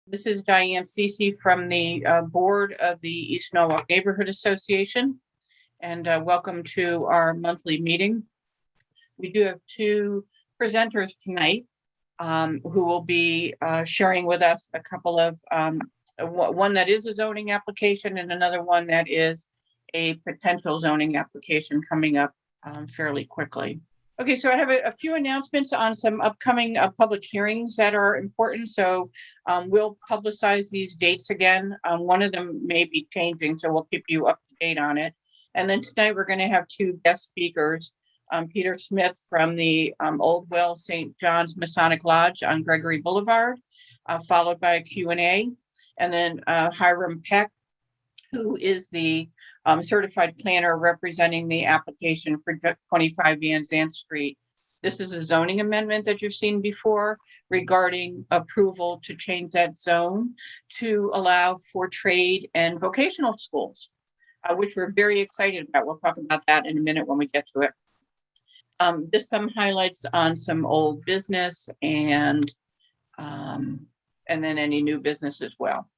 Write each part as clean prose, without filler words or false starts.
This is Diane Cece from the board of the East Norwalk Neighborhood Association, and welcome to our monthly meeting. We do have two presenters tonight who will be sharing with us a couple of, one that is a zoning application and another one that is a potential zoning application coming up fairly quickly. Okay, so I have a few announcements on some upcoming public hearings that are important. So we'll publicize these dates again. One of them may be changing, so we'll keep you up to date on it. And then tonight we're going to have two guest speakers, Peter Smyth from the Old Well St. John's Masonic Lodge on Gregory Boulevard, followed by a Q&A. And then Hiram Peck, who is the certified planner representing the application for 25 Zant Street. This is a zoning amendment that you've seen before regarding approval to change that zone to allow for trade and vocational schools, which we're very excited about. We'll talk about that in a minute when we get to it. Just some highlights on some old business and then any new business as well.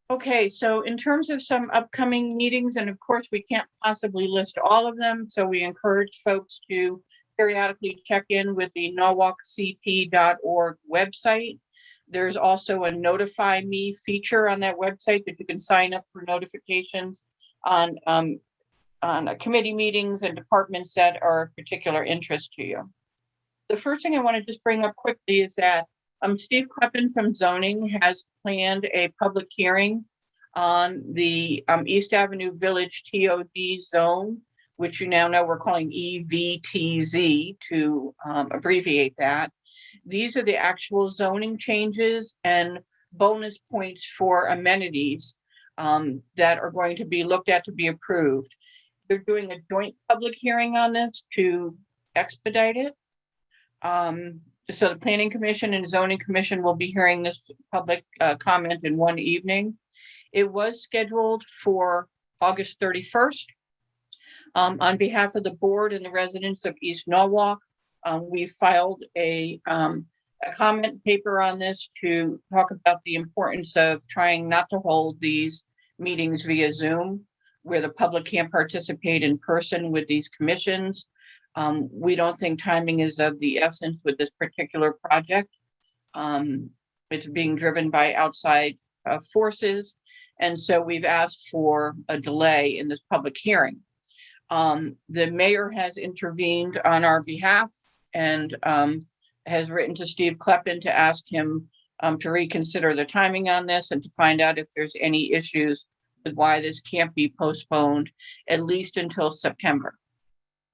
Okay, so in terms of some upcoming meetings, and of course we can't possibly list all of them, so we encourage folks to periodically check in with the norwalkcp.org website. There's also a notify me feature on that website that you can sign up for notifications on committee meetings and departments that are of particular interest to you. The first thing I want to just bring up quickly is that Steve Kleppen from zoning has planned a public hearing on the East Avenue Village TOD zone, which you now know we're calling EVTZ to abbreviate that. These are the actual zoning changes and bonus points for amenities that are going to be looked at to be approved. They're doing a joint public hearing on this to expedite it. So the Planning Commission and Zoning Commission will be hearing this public comment in one evening. It was scheduled for August 31st. On behalf of the board and the residents of East Norwalk, we filed a comment paper on this to talk about the importance of trying not to hold these meetings via Zoom, where the public can't participate in person with these commissions. We don't think timing is of the essence with this particular project. It's being driven by outside forces. And so we've asked for a delay in this public hearing. The mayor has intervened on our behalf and has written to Steve Kleppen to ask him to reconsider the timing on this and to find out if there's any issues with why this can't be postponed at least until September.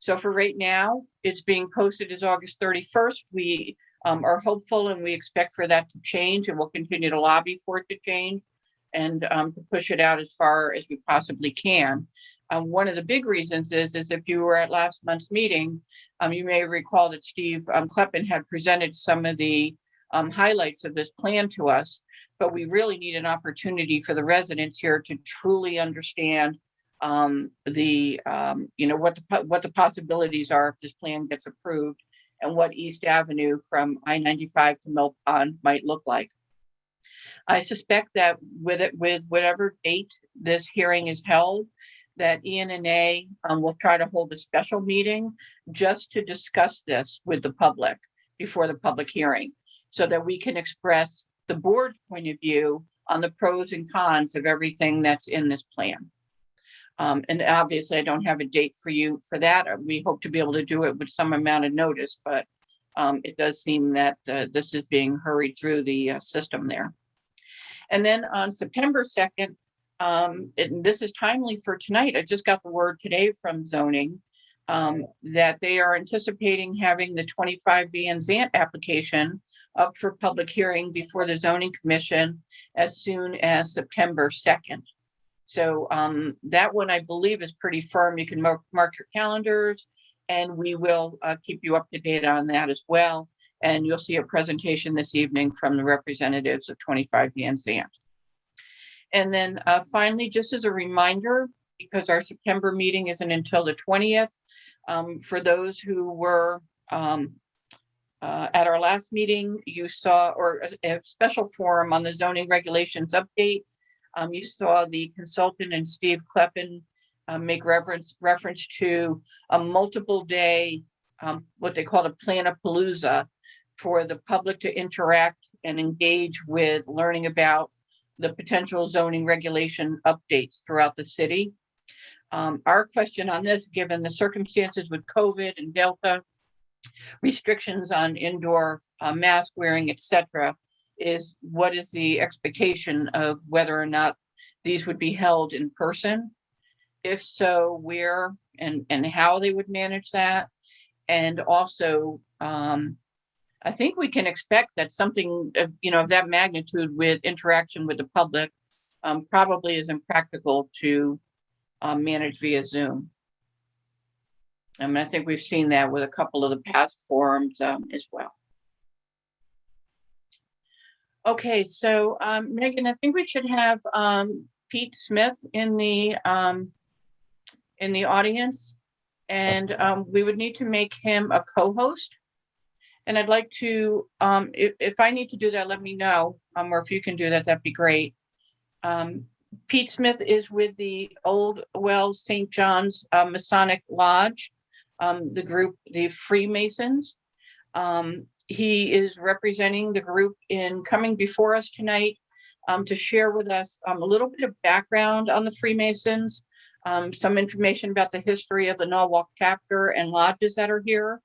So for right now, it's being posted as August 31st. We are hopeful and we expect for that to change, and we'll continue to lobby for it to change and to push it out as far as we possibly can. One of the big reasons is if you were at last month's meeting, you may recall that Steve Kleppen had presented some of the highlights of this plan to us, but we really need an opportunity for the residents here to truly understand what the possibilities are if this plan gets approved and what East Avenue from I-95 to Mill Pond might look like. I suspect that with whatever date this hearing is held, that ENNA will try to hold a special meeting just to discuss this with the public before the public hearing, so that we can express the board's point of view on the pros and cons of everything that's in this plan. And obviously, I don't have a date for you for that. We hope to be able to do it with some amount of notice, but it does seem that this is being hurried through the system there. And then on September 2nd, and this is timely for tonight, I just got the word today from zoning that they are anticipating having the 25 Zant application up for public hearing before the Zoning Commission as soon as September 2nd. So that one, I believe, is pretty firm. You can mark your calendars, and we will keep you up to date on that as well. And you'll see a presentation this evening from the representatives of 25 Zant. And then finally, just as a reminder, because our September meeting isn't until the 20th, for those who were At our last meeting, you saw, or a special forum on the zoning regulations update. You saw the consultant and Steve Kleppen make reference to a multiple day, what they call a plan-a-palooza, for the public to interact and engage with learning about the potential zoning regulation updates throughout the city. Our question on this, given the circumstances with COVID and Delta, restrictions on indoor mask wearing, etc., is what is the expectation of whether or not these would be held in person? If so, where and how they would manage that? And also, I think we can expect that something of that magnitude with interaction with the public probably is impractical to manage via Zoom. I mean, I think we've seen that with a couple of the past forums as well. Okay, so Megan, I think we should have Pete Smyth in the audience, and we would need to make him a co-host. And I'd like to, if I need to do that, let me know, or if you can do that, that'd be great. Pete Smyth is with the Old Wells St. John's Masonic Lodge, the group, the Freemasons. He is representing the group in coming before us tonight to share with us a little bit of background on the Freemasons, some information about the history of the Norwalk chapter and lodges that are here.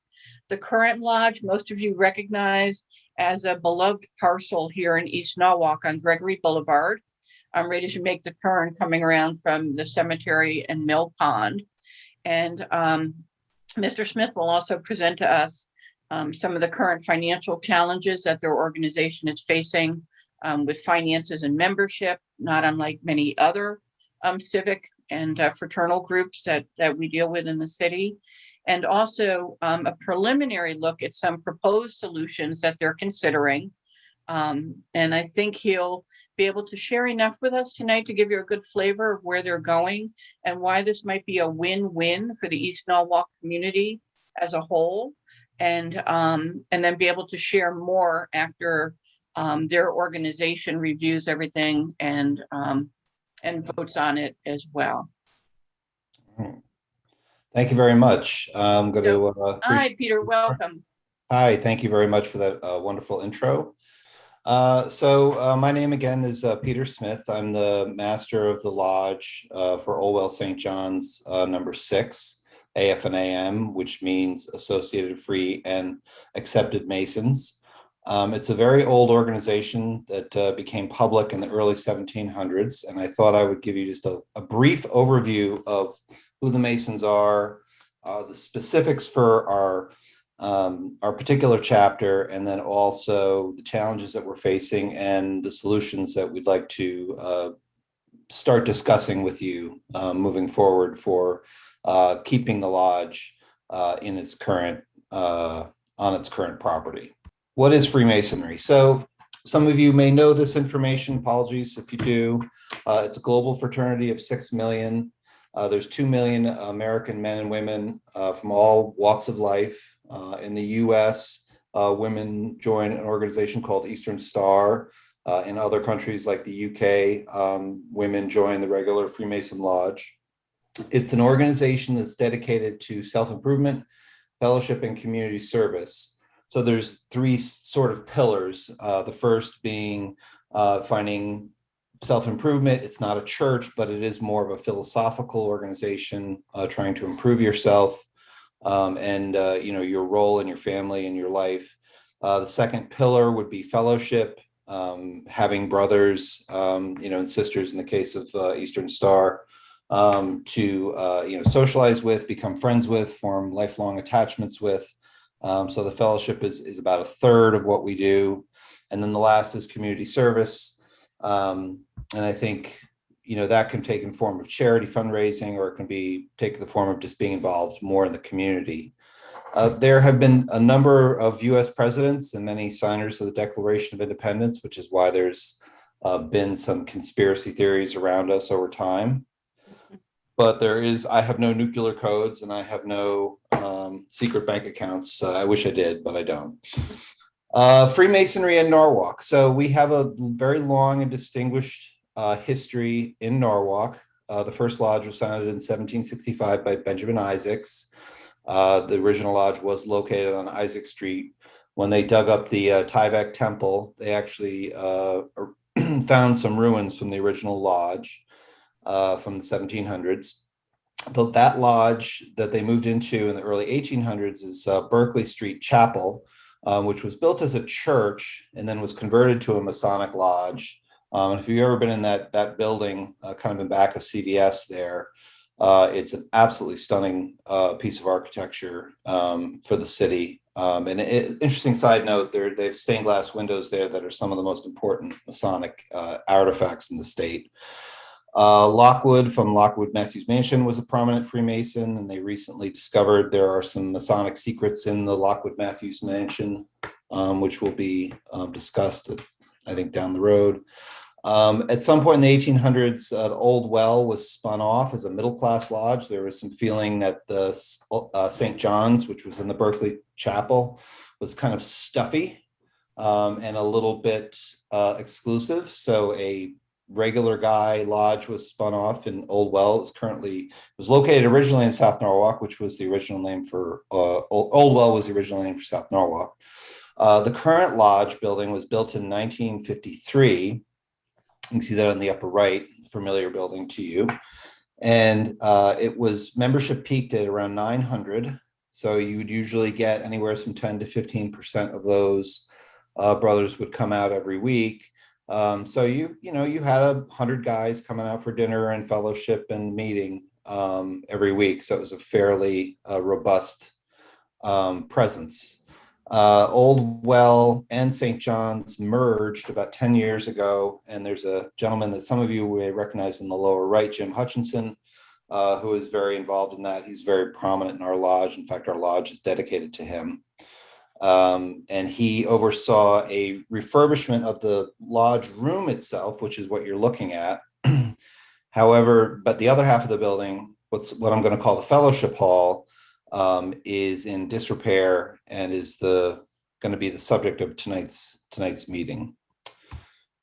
The current lodge, most of you recognize as a beloved parcel here in East Norwalk on Gregory Boulevard. I'm ready to make the turn coming around from the cemetery and Mill Pond. And Mr. Smith will also present to us some of the current financial challenges that their organization is facing with finances and membership, not unlike many other civic and fraternal groups that we deal with in the city. And also a preliminary look at some proposed solutions that they're considering. And I think he'll be able to share enough with us tonight to give you a good flavor of where they're going and why this might be a win-win for the East Norwalk community as a whole. And then be able to share more after their organization reviews everything and votes on it as well. Thank you very much. I'm going to. Hi, Peter. Welcome. Hi. Thank you very much for that wonderful intro. My name again is Peter Smyth. I'm the master of the lodge for Old Wells St. John's number 6, AF&AM, which means Associated Free and Accepted Masons. It's a very old organization that became public in the early 1700s, and I thought I would give you just a brief overview of who the Masons are, the specifics for our particular chapter, and then also the challenges that we're facing and the solutions that we'd like to start discussing with you moving forward for keeping the lodge in its current on its current property. What is Freemasonry? So some of you may know this information. Apologies if you do. It's a global fraternity of 6 million. There's 2 million American men and women from all walks of life. In the US, women join an organization called Eastern Star. In other countries like the UK, women join the regular Freemason Lodge. It's an organization that's dedicated to self-improvement, fellowship, and community service. So there's 3 sort of pillars. The first being finding self-improvement. It's not a church, but it is more of a philosophical organization trying to improve yourself and your role in your family and your life. The second pillar would be fellowship, having brothers, and sisters in the case of Eastern Star to socialize with, become friends with, form lifelong attachments with. So the fellowship is about a third of what we do. And then the last is community service. And I think, that can take in form of charity fundraising, or it can take the form of just being involved more in the community. There have been a number of US presidents and many signers of the Declaration of Independence, which is why there's been some conspiracy theories around us over time. but I have no nuclear codes and I have no secret bank accounts. I wish I did, but I don't. Freemasonry in Norwalk. So we have a very long and distinguished history in Norwalk. The first lodge was founded in 1765 by Benjamin Isaacs. The original lodge was located on Isaac Street. When they dug up the Tyvek Temple, they actually found some ruins from the original lodge from the 1700s. That lodge that they moved into in the early 1800s is Berkeley Street Chapel, which was built as a church and then was converted to a Masonic lodge. And if you've ever been in that building, kind of in back of CVS there, it's an absolutely stunning piece of architecture for the city. And interesting side note, they have stained glass windows there that are some of the most important Masonic artifacts in the state. Lockwood from Lockwood Matthews Mansion was a prominent Freemason, and they recently discovered there are some Masonic secrets in the Lockwood Matthews Mansion, which will be discussed, I think, down the road. At some point in the 1800s, the Old Well was spun off as a middle-class lodge. There was some feeling that the St. John's, which was in the Berkeley Chapel, was kind of stuffy and a little bit exclusive. So a regular guy lodge was spun off in Old Well. It was located originally in South Norwalk, which was the original name for Old Well was the original name for South Norwalk. The current lodge building was built in 1953. You can see that on the upper right, familiar building to you. And membership peaked at around 900. So you would usually get anywhere from 10 to 15% of those brothers would come out every week. So you had 100 guys coming out for dinner and fellowship and meeting every week. So it was a fairly robust presence. Old Well and St. John's merged about 10 years ago. And there's a gentleman that some of you may recognize in the lower right, Jim Hutchinson, who is very involved in that. He's very prominent in our lodge. In fact, our lodge is dedicated to him. And he oversaw a refurbishment of the lodge room itself, which is what you're looking at. However, but the other half of the building, what I'm going to call the fellowship hall, is in disrepair and is going to be the subject of tonight's meeting.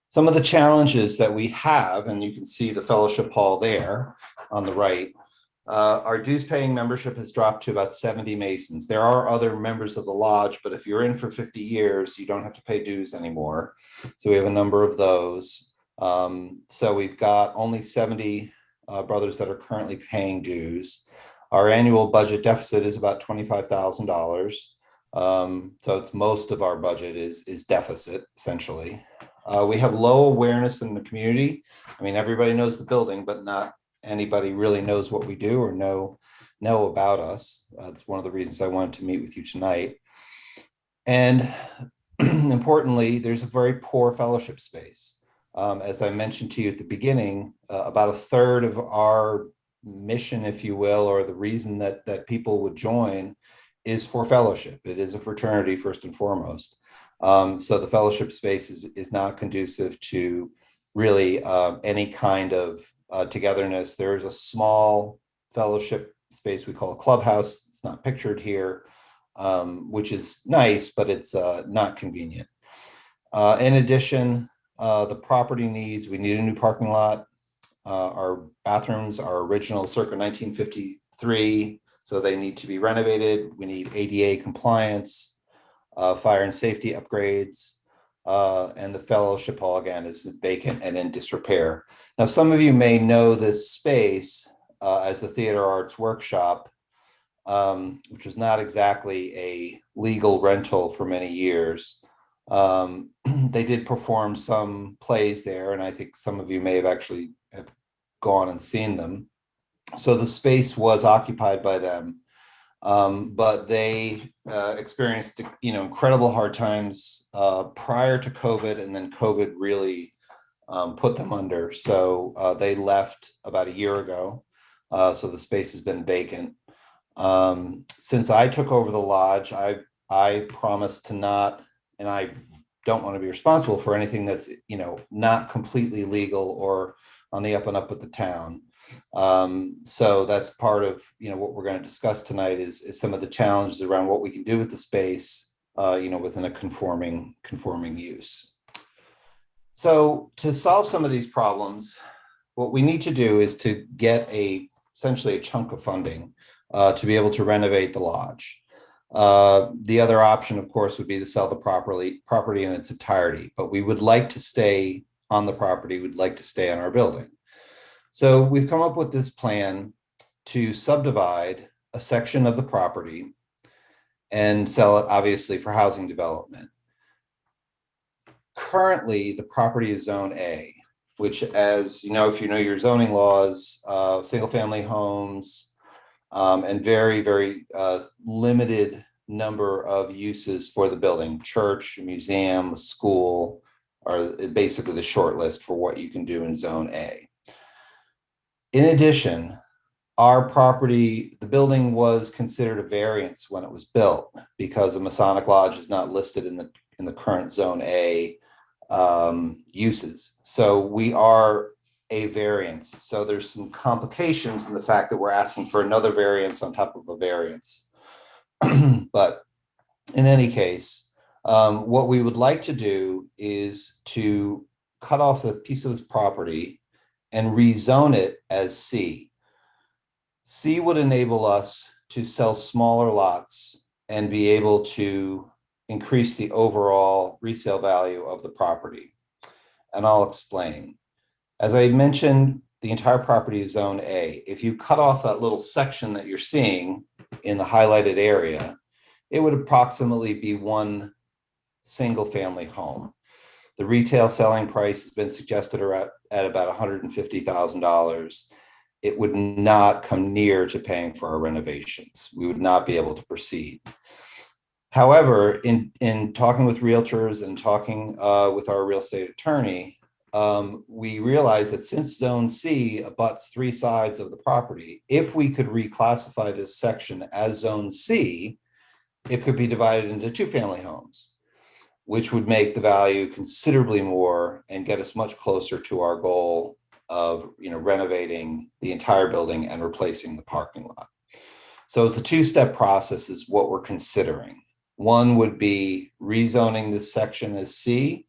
Some of the challenges that we have, and you can see the fellowship hall there on the right. Our dues paying membership has dropped to about 70 Masons. There are other members of the lodge, but if you're in for 50 years, you don't have to pay dues anymore. So we have a number of those. So we've got only 70 brothers that are currently paying dues. Our annual budget deficit is about $25,000. So it's most of our budget is deficit, essentially. We have low awareness in the community. I mean, everybody knows the building, but not anybody really knows what we do or know about us. That's one of the reasons I wanted to meet with you tonight. And importantly, there's a very poor fellowship space. As I mentioned to you at the beginning, about a third of our mission, if you will, or the reason that people would join is for fellowship. It is a fraternity first and foremost. So the fellowship space is not conducive to really any kind of togetherness. There is a small fellowship space we call a clubhouse. It's not pictured here, which is nice, but it's not convenient. In addition, the property needs, we need a new parking lot. Our bathrooms are original circa 1953, so they need to be renovated. We need ADA compliance, fire and safety upgrades. And the fellowship hall, again, is vacant and in disrepair. Now, some of you may know this space as the Theater Arts Workshop, which was not exactly a legal rental for many years. They did perform some plays there, and I think some of you may have actually have gone and seen them. So the space was occupied by them. But they experienced, incredible hard times prior to COVID, and then COVID really put them under. So they left about a year ago. So the space has been vacant. Since I took over the lodge, I promised to not, and I don't want to be responsible for anything that's, not completely legal or on the up and up with the town. So that's part of, what we're going to discuss tonight is some of the challenges around what we can do with the space, within a conforming use. So to solve some of these problems, what we need to do is to get essentially a chunk of funding to be able to renovate the lodge. The other option, of course, would be to sell the property in its entirety, but we would like to stay on the property. We'd like to stay on our building. So we've come up with this plan to subdivide a section of the property and sell it, obviously, for housing development. Currently, the property is Zone A, which, as you know, if you know your zoning laws, single-family homes, and very, very limited number of uses for the building. Church, museum, school are basically the short list for what you can do in Zone A. In addition, our property, the building was considered a variance when it was built because a Masonic lodge is not listed in the current Zone A uses. So we are a variance. So there's some complications in the fact that we're asking for another variance on top of a variance. But in any case, what we would like to do is to cut off the piece of this property and rezone it as C. C would enable us to sell smaller lots and be able to increase the overall resale value of the property. And I'll explain. As I mentioned, the entire property is Zone A. If you cut off that little section that you're seeing in the highlighted area, it would approximately be one single family home. The retail selling price has been suggested at about $150,000. It would not come near to paying for our renovations. We would not be able to proceed. However, in talking with realtors and talking with our real estate attorney, we realized that since Zone C abuts 3 sides of the property, if we could reclassify this section as Zone C, it could be divided into 2 family homes, which would make the value considerably more and get us much closer to our goal of renovating the entire building and replacing the parking lot. So it's a 2-step process is what we're considering. One would be rezoning this section as C,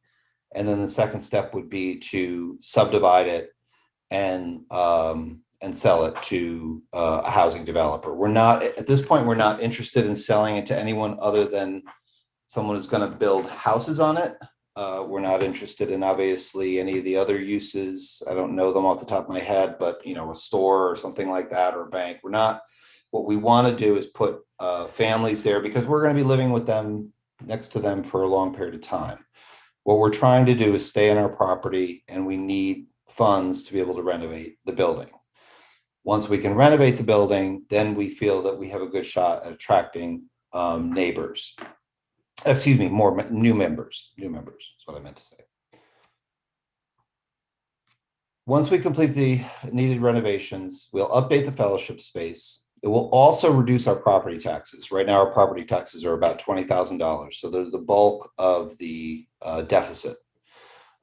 and then the second step would be to subdivide it and sell it to a housing developer. We're not, at this point, we're not interested in selling it to anyone other than someone who's going to build houses on it. We're not interested in, obviously, any of the other uses. I don't know them off the top of my head, but a store or something like that, or a bank. We're not. What we want to do is put families there because we're going to be living with them, next to them, for a long period of time. What we're trying to do is stay on our property, and we need funds to be able to renovate the building. Once we can renovate the building, then we feel that we have a good shot at attracting neighbors. Excuse me, more new members. New members is what I meant to say. Once we complete the needed renovations, we'll update the fellowship space. It will also reduce our property taxes. Right now, our property taxes are about $20,000. So they're the bulk of the deficit.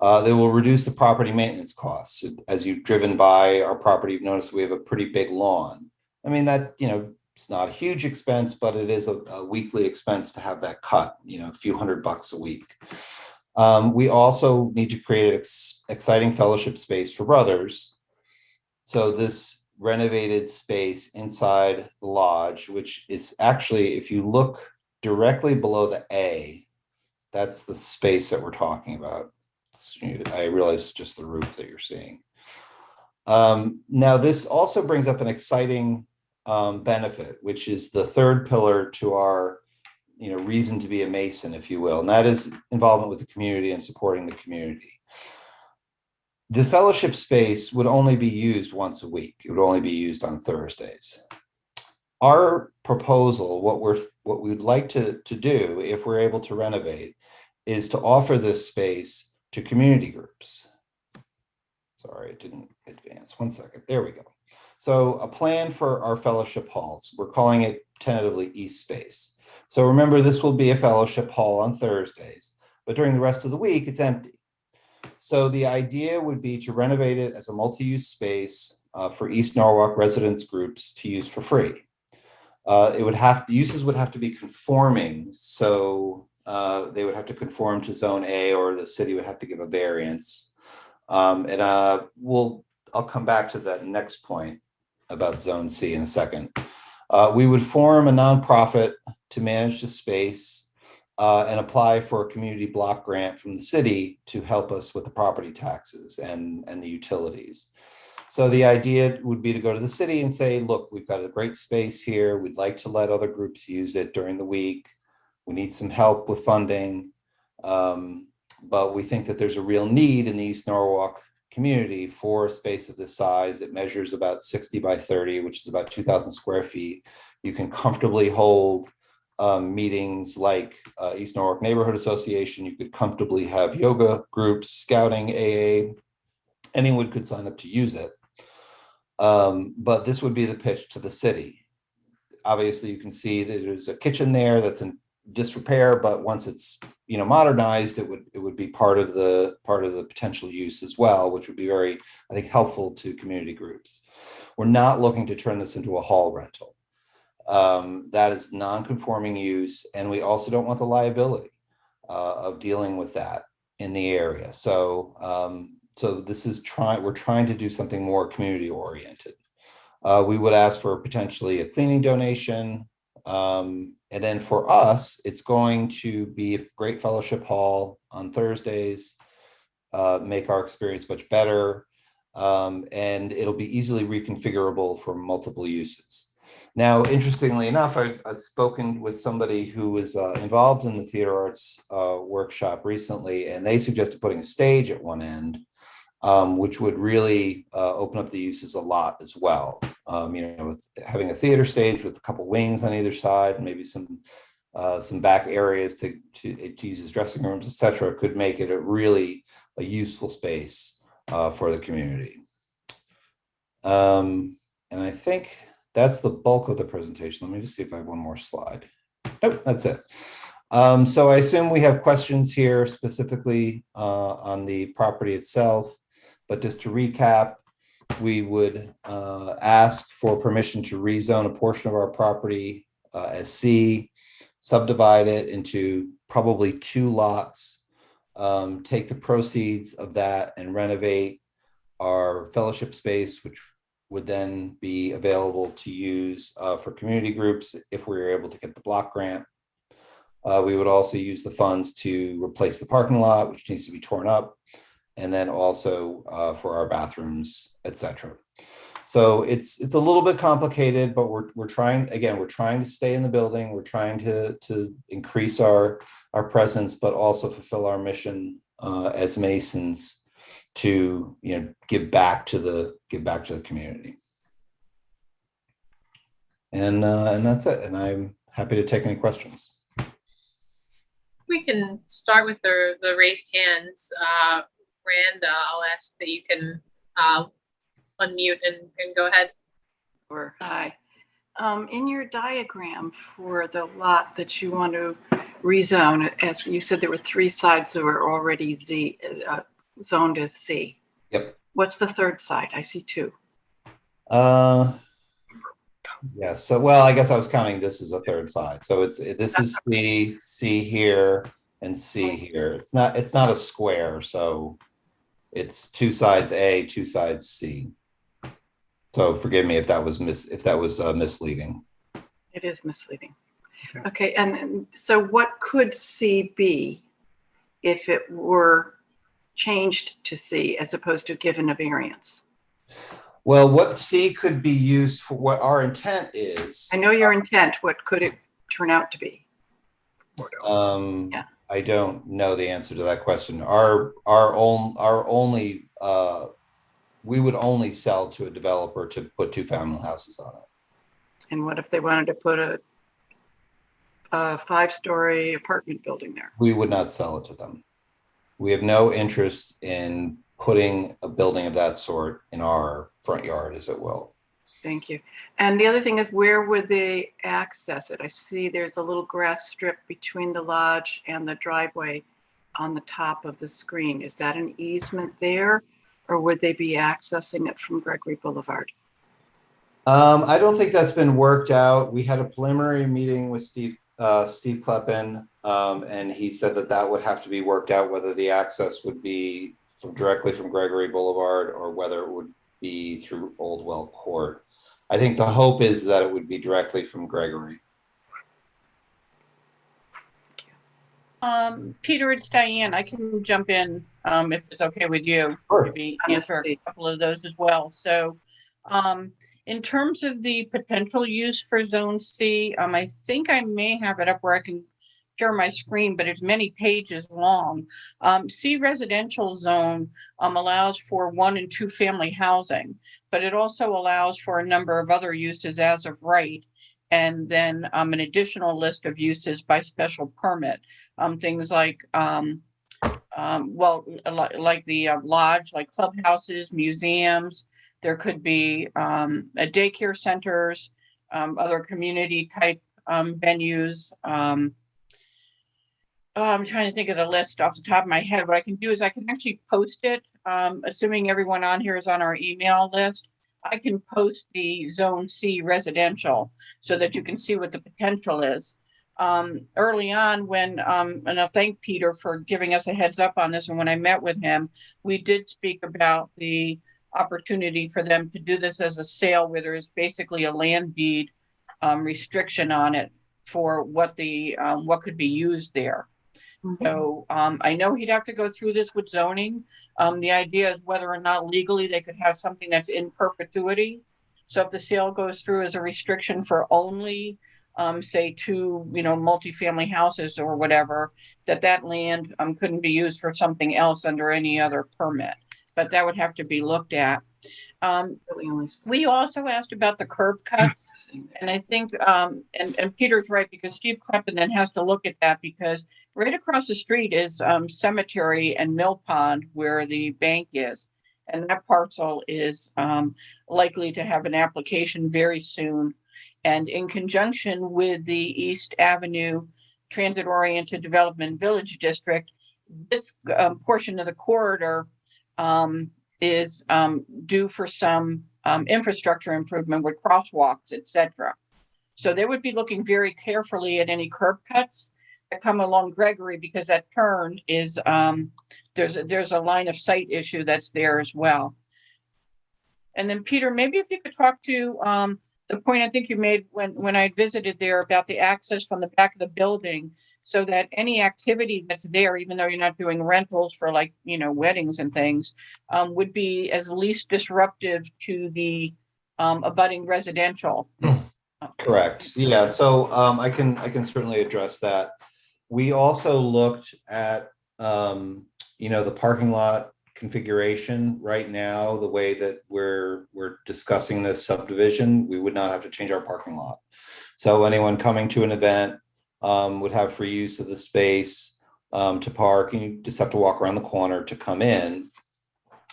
They will reduce the property maintenance costs. As you've driven by our property, you've noticed we have a pretty big lawn. I mean, that, it's not a huge expense, but it is a weekly expense to have that cut, a few $100 a week. We also need to create an exciting fellowship space for brothers. So this renovated space inside the lodge, which is actually, if you look directly below the A, that's the space that we're talking about. I realize it's just the roof that you're seeing. Now, this also brings up an exciting benefit, which is the third pillar to our reason to be a Mason, if you will, and that is involvement with the community and supporting the community. The fellowship space would only be used once a week. It would only be used on Thursdays. Our proposal, what we'd like to do, if we're able to renovate, is to offer this space to community groups. Sorry, it didn't advance. 1 second. There we go. So a plan for our fellowship halls. We're calling it tentatively East Space. So remember, this will be a fellowship hall on Thursdays, but during the rest of the week, it's empty. So the idea would be to renovate it as a multi-use space for East Norwalk residents groups to use for free. Uses would have to be conforming, so they would have to conform to Zone A, or the city would have to give a variance. I'll come back to that next point about Zone C in a second. We would form a nonprofit to manage the space and apply for a community block grant from the city to help us with the property taxes and the utilities. So the idea would be to go to the city and say, look, we've got a great space here. We'd like to let other groups use it during the week. We need some help with funding. But we think that there's a real need in the East Norwalk community for a space of this size. It measures about 60 by 30, which is about 2,000 square feet. You can comfortably hold meetings like East Norwalk Neighborhood Association. You could comfortably have yoga groups, scouting, AA. Anyone could sign up to use it. But this would be the pitch to the city. Obviously, you can see that there's a kitchen there that's in disrepair, but once it's modernized, it would be part of the potential use as well, which would be very, I think, helpful to community groups. We're not looking to turn this into a hall rental. That is non-conforming use, and we also don't want the liability of dealing with that in the area. So we're trying to do something more community oriented. We would ask for potentially a cleaning donation. And then for us, it's going to be a great fellowship hall on Thursdays, make our experience much better. And it'll be easily reconfigurable for multiple uses. Now, interestingly enough, I've spoken with somebody who was involved in the theater arts workshop recently, and they suggested putting a stage at one end, which would really open up the uses a lot as well. With having a theater stage with a couple wings on either side, maybe some back areas to use as dressing rooms, etc., could make it a useful space for the community. And I think that's the bulk of the presentation. Let me just see if I have one more slide. Nope, that's it. So I assume we have questions here specifically on the property itself. But just to recap, we would ask for permission to rezone a portion of our property as C, subdivide it into probably 2 lots, take the proceeds of that and renovate our fellowship space, which would then be available to use for community groups if we were able to get the block grant. We would also use the funds to replace the parking lot, which needs to be torn up, and then also for our bathrooms, etc. So it's a little bit complicated, but we're trying to stay in the building. We're trying to increase our presence, but also fulfill our mission as Masons to give back to the community. And that's it. And I'm happy to take any questions. We can start with the raised hands. Rand, I'll ask that you can unmute and go ahead. Or hi. In your diagram for the lot that you want to rezone, as you said, there were 3 sides that were already zoned as C. Yep. What's the 3rd side? I see 2. Yeah. So, well, I guess I was counting this as a 3rd side. So this is C here, and C here. It's not a square, so it's 2 sides A, 2 sides C. So forgive me if that was misleading. It is misleading. Okay, and so what could C be if it were changed to C as opposed to given a variance? Well, what C could be used for, what our intent is. I know your intent. What could it turn out to be? Yeah. I don't know the answer to that question. We would only sell to a developer to put 2 family houses on it. And what if they wanted to put a 5-story apartment building there? We would not sell it to them. We have no interest in putting a building of that sort in our front yard, as it will. Thank you. And the other thing is, where would they access it? I see there's a little grass strip between the lodge and the driveway. on the top of the screen. Is that an easement there, or would they be accessing it from Gregory Boulevard? I don't think that's been worked out. We had a preliminary meeting with Steve Kleppen, and he said that that would have to be worked out, whether the access would be directly from Gregory Boulevard or whether it would be through Old Well Court. I think the hope is that it would be directly from Gregory. Peter, it's Diane. I can jump in if it's okay with you. Sure. Maybe answer a couple of those as well. So in terms of the potential use for Zone C, I think I may have it up where I can share my screen, but it's many pages long. C residential zone allows for 1 and 2 family housing, but it also allows for a number of other uses as of right. And then an additional list of uses by special permit, things like, well, like the lodge, like clubhouses, museums. There could be daycare centers, other community type venues. I'm trying to think of the list off the top of my head. What I can do is I can actually post it, assuming everyone on here is on our email list. I can post the Zone C residential so that you can see what the potential is. Early on when, and I'll thank Peter for giving us a heads up on this, and when I met with him, we did speak about the opportunity for them to do this as a sale where there is basically a land deed restriction on it for what the what could be used there. Mm-hmm. So I know he'd have to go through this with zoning. The idea is whether or not legally they could have something that's in perpetuity. So if the sale goes through as a restriction for only, say 2, multifamily houses or whatever, that land couldn't be used for something else under any other permit. But that would have to be looked at. We also asked about the curb cuts, and I think, and Peter's right, because Steve Kleppen then has to look at that, because right across the street is Cemetery and Mill Pond where the bank is, and that parcel is likely to have an application very soon. And in conjunction with the East Avenue Transit-Oriented Development Village District, this portion of the corridor is due for some infrastructure improvement with crosswalks, etc. So they would be looking very carefully at any curb cuts that come along Gregory, because that turn is there's a line of sight issue that's there as well. And then Peter, maybe if you could talk to the point I think you made when I visited there about the access from the back of the building, so that any activity that's there, even though you're not doing rentals for like, weddings and things, would be as least disruptive to the abutting residential. Correct. Yeah. So I can certainly address that. We also looked at the parking lot configuration right now. The way that we're discussing this subdivision, we would not have to change our parking lot. So anyone coming to an event would have free use of the space to park, and you just have to walk around the corner to come in.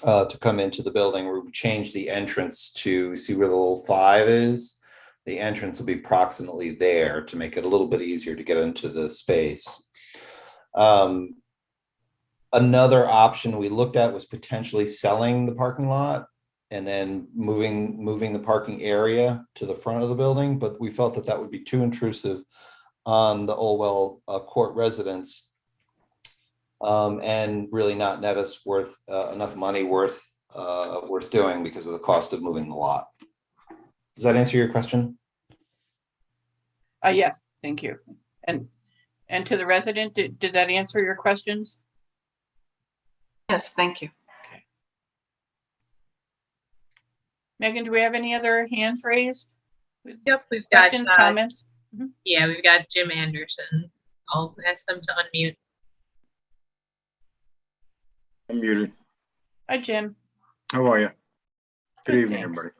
To come into the building. We would change the entrance to see where the little 5 is. The entrance will be approximately there to make it a little bit easier to get into the space. Another option we looked at was potentially selling the parking lot and then moving the parking area to the front of the building, but we felt that would be too intrusive on the Old Well Court residents, and really not net us worth enough money worth doing because of the cost of moving the lot. Does that answer your question? Yeah, thank you. And to the resident, did that answer your questions? Yes, thank you. Okay. Megan, do we have any other hands raised? Yep, we've got questions, comments? Yeah, we've got Jim Anderson. I'll ask them to unmute. I'm muted. Hi, Jim. How are you? Good Good, evening, thanks.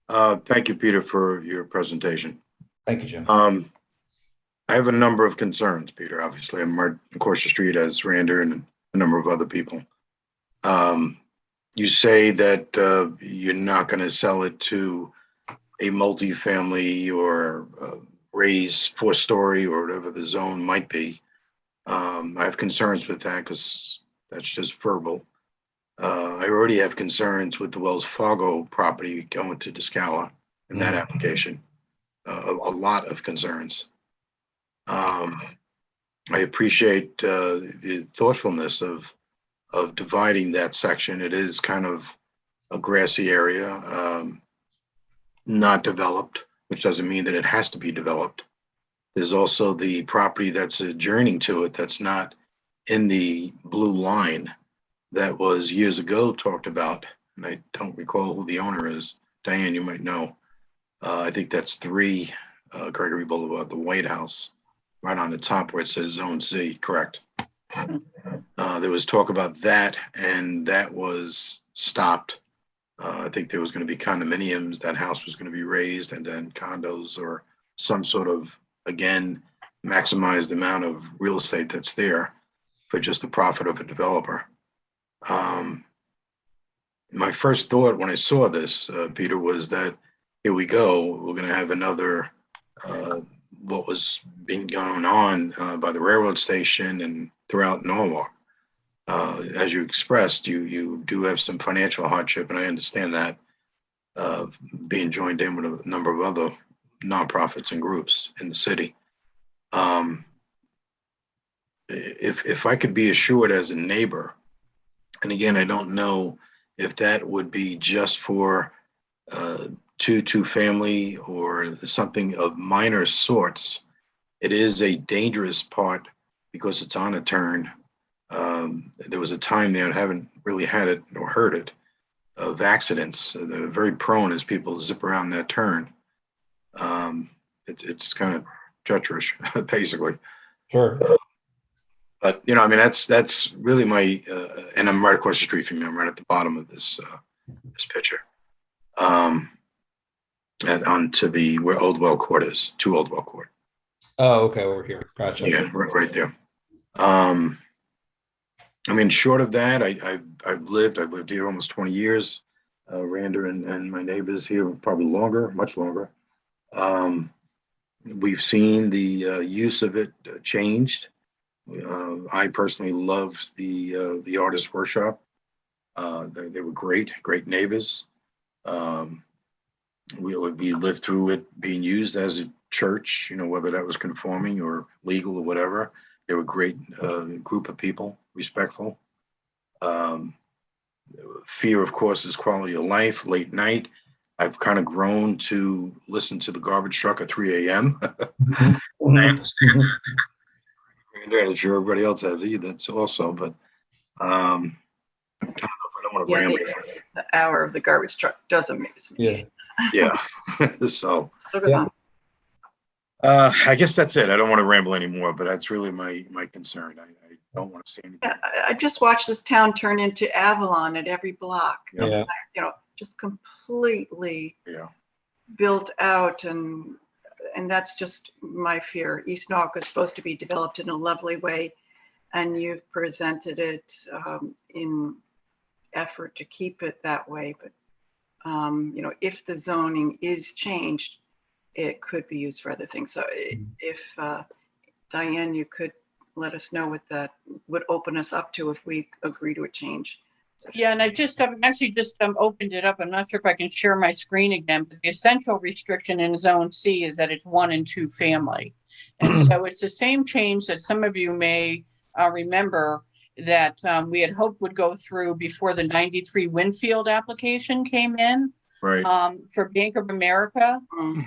everybody. Thank you, Peter, for your presentation. Thank you, Jim. I have a number of concerns, Peter. Obviously, I'm right across the street as Rander and a number of other people. You say that you're not going to sell it to a multifamily or raise 4-story or whatever the zone might be. I have concerns with that because that's just verbal. I already have concerns with the Wells Fargo property going to Discala in that application. A lot of concerns. I appreciate the thoughtfulness of dividing that section. It is kind of a grassy area, not developed, which doesn't mean that it has to be developed. There's also the property that's adjoining to it that's not in the blue line that was years ago talked about, and I don't recall who the owner is. Diane, you might know. I think that's 3 Gregory Boulevard, the White House, right on the top where it says Zone C, correct? There was talk about that, and that was stopped. I think there was going to be condominiums. That house was going to be raised, and then condos or some sort of, again, maximize the amount of real estate that's there for just the profit of a developer. My first thought when I saw this, Peter, was that here we go. We're going to have another, what was being going on by the railroad station and throughout Norwalk. As you expressed, you do have some financial hardship, and I understand that, being joined in with a number of other nonprofits and groups in the city. If I could be assured as a neighbor, and again, I don't know if that would be just for two family or something of minor sorts. It is a dangerous part because it's on a turn. There was a time there, I haven't really had it or heard it, of accidents. They're very prone as people zip around that turn. It's kind of treacherous, basically. Sure. But, you know, I mean, that's really my, and I'm right across the street from you. I'm right at the bottom of this picture. And onto where Oldwell Court is, to Oldwell Court. Oh, okay, over here. Gotcha. Yeah, right there. I mean, short of that, I've lived here almost 20 years. Randa and my neighbors here probably longer, much longer. We've seen the use of it changed. I personally loved the artist workshop. They were great neighbors. We lived through it being used as a church, you know, whether that was conforming or legal or whatever. They were a great group of people, respectful. Fear, of course, is quality of life, late night. I've kind of grown to listen to the garbage truck at 3 a.m. I understand. I'm sure everybody else has that's also, but I don't want to ramble. The hour of the garbage truck does amaze me. Yeah. So I guess that's it. I don't want to ramble anymore, but that's really my concern. I don't want to see anything. Yeah, I just watched this town turn into Avalon at every block. Yeah. You know, just completely Yeah. built out, and that's just my fear. East Norwalk is supposed to be developed in a lovely way, and you've presented it in effort to keep it that way. But you know, if the zoning is changed, it could be used for other things. So if Diane, you could let us know what that would open us up to if we agree to a change. Yeah, and I've actually just opened it up. I'm not sure if I can share my screen again, but the essential restriction in Zone C is that it's 1 and 2 family. And so it's the same change that some of you may remember that we had hoped would go through before the 93 Winfield application came in. Right. For Bank of America.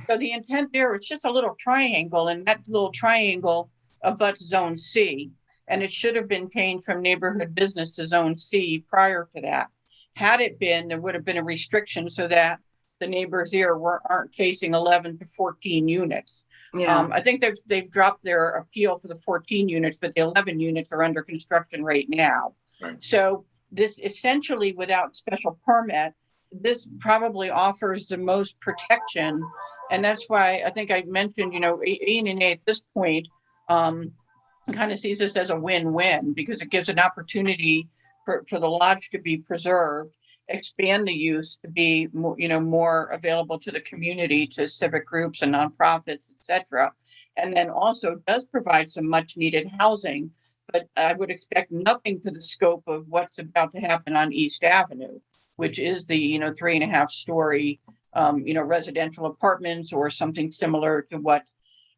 So the intent there, it's just a little triangle, and that little triangle abuts Zone C. And it should have been changed from neighborhood business to Zone C prior to that. Had it been, there would have been a restriction so that the neighbors here aren't facing 11 to 14 units. Yeah. I think they've dropped their appeal for the 14 units, but the 11 units are under construction right now. Right. So this essentially, without special permit, this probably offers the most protection. And that's why I think I mentioned, you know, ENNA at this point kind of sees this as a win-win, because it gives an opportunity for the lodge to be preserved. expand the use to be more, more available to the community, to civic groups and nonprofits, et cetera. And then also does provide some much needed housing, but I would expect nothing to the scope of what's about to happen on East Avenue, which is the, 3.5-story, residential apartments or something similar to what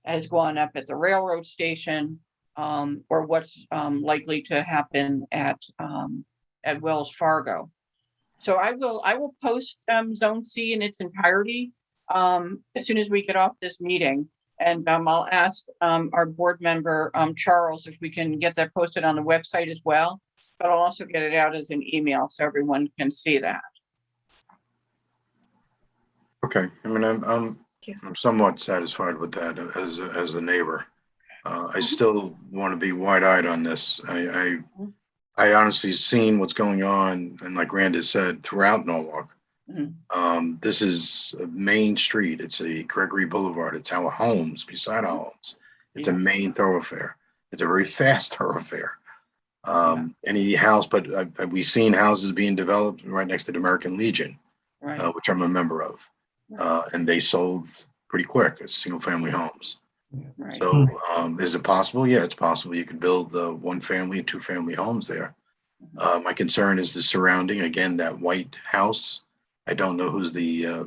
has gone up at the railroad station, or what's likely to happen at Wells Fargo. So I will post Zone C in its entirety as soon as we get off this meeting. And I'll ask our board member, Charles, if we can get that posted on the website as well. But I'll also get it out as an email so everyone can see that. Okay, I mean, I'm somewhat satisfied with that as a neighbor. I still want to be wide-eyed on this. I honestly seen what's going on, and like Randa said, throughout Norwalk. This is a main street. It's a Gregory Boulevard. It's our homes, beside our homes. It's a main thoroughfare. It's a very fast thoroughfare. Any house, but we've seen houses being developed right next to the American Legion, which I'm a member of. And they sold pretty quick as single-family homes. So is it possible? Yeah, it's possible. You could build 1-family and 2-family homes there. My concern is the surrounding. Again, that white house. I don't know who's the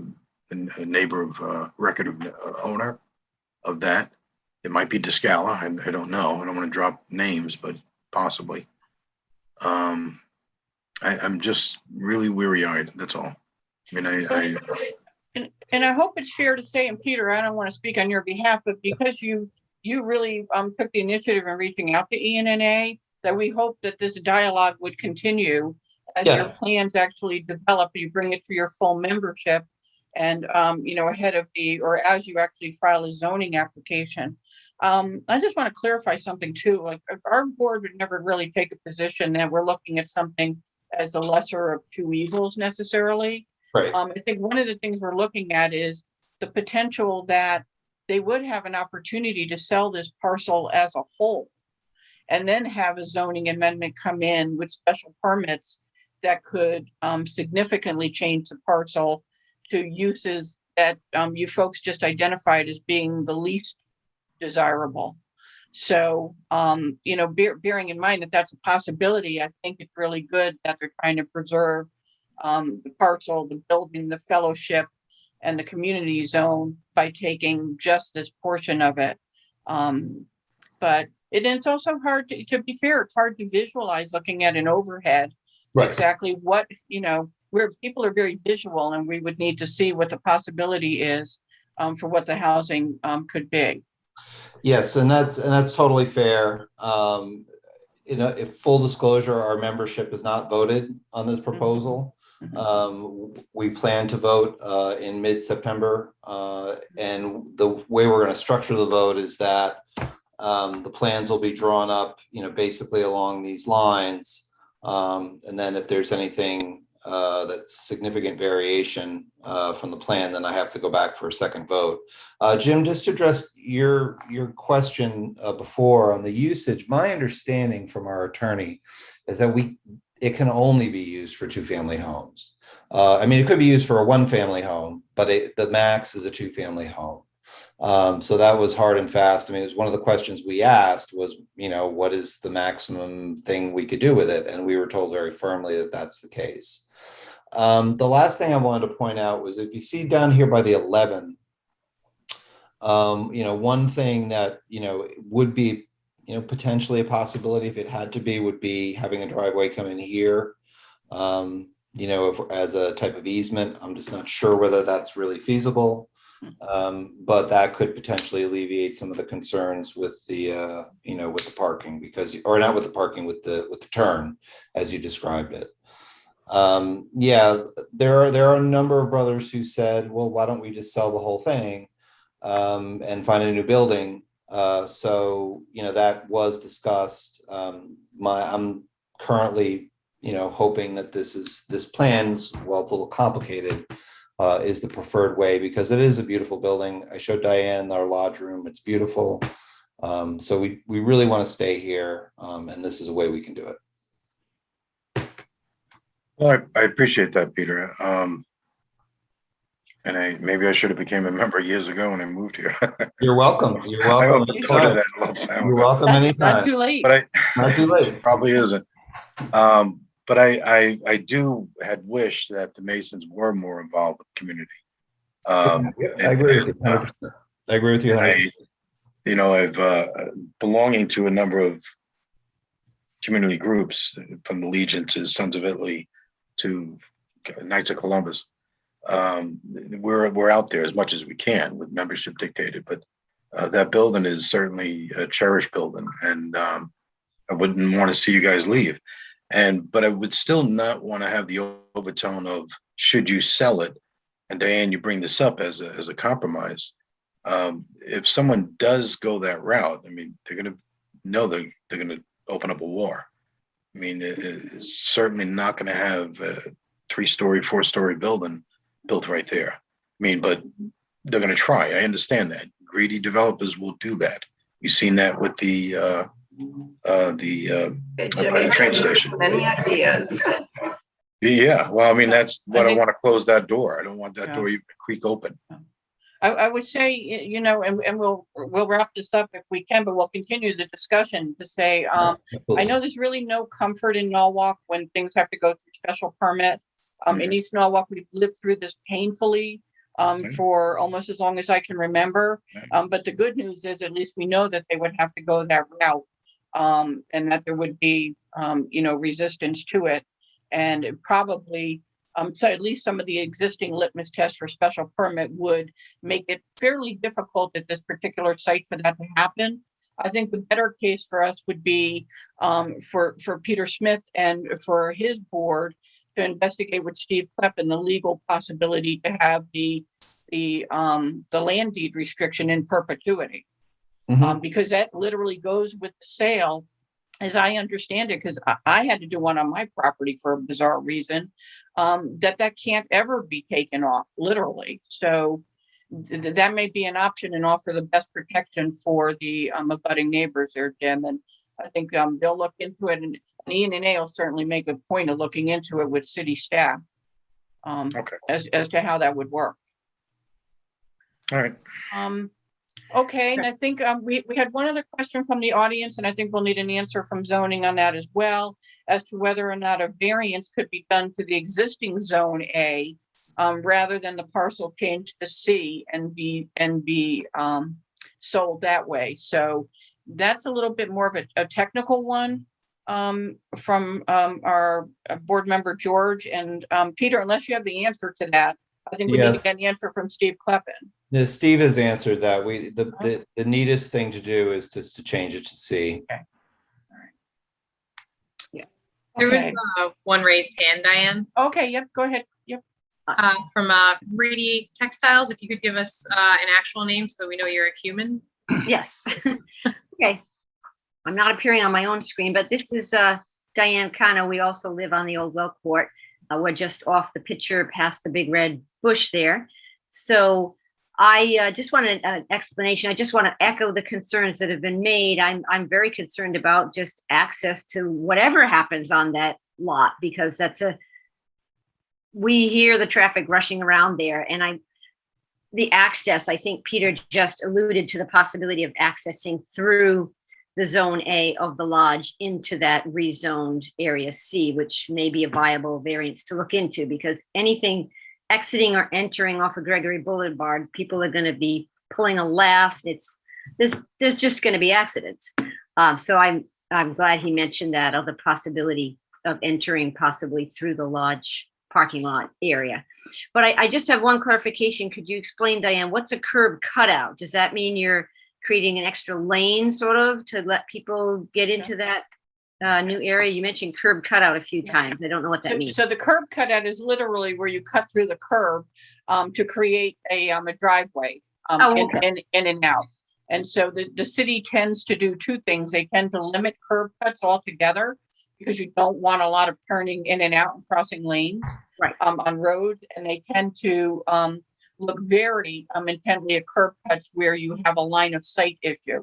neighbor of record of owner of that. It might be Descala. I don't know. I don't want to drop names, but possibly. I'm just really weary-eyed. That's all. I mean, And I hope it's fair to say, and Peter, I don't want to speak on your behalf, but because you really took the initiative in reaching out to ENNA, that we hope that this dialogue would continue as your plans actually develop. You bring it to your full membership, and ahead of or as you actually file a zoning application. I just want to clarify something too. Like, our board would never really take a position that we're looking at something as the lesser of two evils necessarily. Right. I think one of the things we're looking at is the potential that they would have an opportunity to sell this parcel as a whole, and then have a zoning amendment come in with special permits that could significantly change the parcel to uses that you folks just identified as being the least desirable. So, bearing in mind that that's a possibility, I think it's really good that they're trying to preserve the parcel, the building, the fellowship, and the community zone by taking just this portion of it. But it's also hard to be fair, it's hard to visualize looking at an overhead, exactly what, where people are very visual, and we would need to see what the possibility is for what the housing could be. Yes, and that's totally fair. If full disclosure, our membership has not voted on this proposal. We plan to vote in mid-September, and the way we're going to structure the vote is that the plans will be drawn up, basically along these lines, and then if there's anything that's significant variation from the plan, then I have to go back for a second vote. Jim, just to address your question before on the usage, my understanding from our attorney is that it can only be used for 2-family homes. It could be used for a 1-family home, but the max is a 2-family home. So that was hard and fast. It was one of the questions we asked was, what is the maximum thing we could do with it? And we were told very firmly that that's the case. The last thing I wanted to point out was, if you see down here by the 11, one thing that, would be, potentially a possibility if it had to be, would be having a driveway come in here, as a type of easement. I'm just not sure whether that's really feasible. But that could potentially alleviate some of the concerns with the, with the parking, or not with the parking, with the turn, as you described it. There are a number of brothers who said, well, why don't we just sell the whole thing and find a new building? So, that was discussed. I'm currently, hoping that this plan's, well, it's a little complicated, is the preferred way, because it is a beautiful building. I showed Diane our lodge room. It's beautiful. So we really want to stay here, and this is a way we can do it. Well, I appreciate that, Peter. And maybe I should have became a member years ago when I moved here. You're welcome. You're I welcome. often told you that a long time You're ago, welcome Not anytime. too late. but Not too late. probably isn't. But I do had wished that the Masons were more involved with the community. I agree with you 100%. I agree with you 100%. You know, I've belonging to a number of community groups, from the Legion to Sons of Italy to Knights of Columbus. We're out there as much as we can with membership dictated, but that building is certainly a cherished building, and I wouldn't want to see you guys leave. But I would still not want to have the overtone of, should you sell it? And Diane, you bring this up as a compromise. If someone does go that route, I mean, they're going to know they're going to open up a war. I mean, it's certainly not going to have a 3-story, 4-story building built right there. I mean, but they're going to try. I understand that. Greedy developers will do that. You've seen that with the train station. Many ideas. Yeah, well, I mean, that's what I think- want to close that door. I don't want that Yeah. door even to creak open. I would say, you know, and we'll wrap this up if we can, but we'll continue the discussion to say, I know there's really no comfort in Norwalk when things have to go through special permit. In East Norwalk, we've lived through this painfully for almost as long as I can remember. But the good news is at least we know that they would have to go that route, and that there would be, you know, resistance to it. And it probably, so at least some of the existing litmus tests for special permit would make it fairly difficult at this particular site for that to happen. I think the better case for us would be for Peter Smyth and for his board to investigate with Steve Kleppen the legal possibility to have the land deed restriction in perpetuity, because that literally goes with the sale, as I understand it, because I had to do one on my property for a bizarre reason, that can't ever be taken off, literally. So that may be an option and offer the best protection for the abutting neighbors there, Jim. And I think they'll look into it, and ENNA will certainly make a point of looking into it with city staff Okay. as to how that would work. All right. Okay, and I think we had one other question from the audience, and I think we'll need an answer from zoning on that as well, as to whether or not a variance could be done to the existing zone A, rather than the parcel change to C and be sold that way. So that's a little bit more of a technical one from our board member George and Peter. Unless you have the answer to that, I think we need to get an answer from Steve Kleppen. Yeah, Steve has answered that. The neatest thing to do is just to change it to C. Okay. All right. Yeah. There was Okay. one raised hand, Diane, Okay. Yep. Go ahead. Yep. from Radiate Textiles. If you could give us an actual name so that we know you're a human. Yes. Okay. I'm not appearing on my own screen, but this is Diane Cano. We also live on the old well court. We're just off the picture past the big red bush there. So I just wanted an explanation. I just want to echo the concerns that have been made. I'm very concerned about just access to whatever happens on that lot, because we hear the traffic rushing around there, and the access, I think Peter just alluded to the possibility of accessing through the zone A of the lodge into that rezoned area C, which may be a viable variance to look into, because anything exiting or entering off of Gregory Boulevard, people are going to be pulling a left. There's just going to be accidents. So I'm glad he mentioned that, of the possibility of entering possibly through the lodge parking lot area. But I just have one clarification. Could you explain, Diane, what's a curb cutout? Does that mean you're creating an extra lane sort of to let people get into that new area? You mentioned curb cutout a few times. I don't know what that means. So the curb cutout is literally where you cut through the curb to create a driveway in and out. And so the city tends to do two things. They tend to limit curb cuts altogether, because you don't want a lot of turning in and out and crossing lanes on roads. And they tend to look very intently at curb cuts where you have a line of sight issue.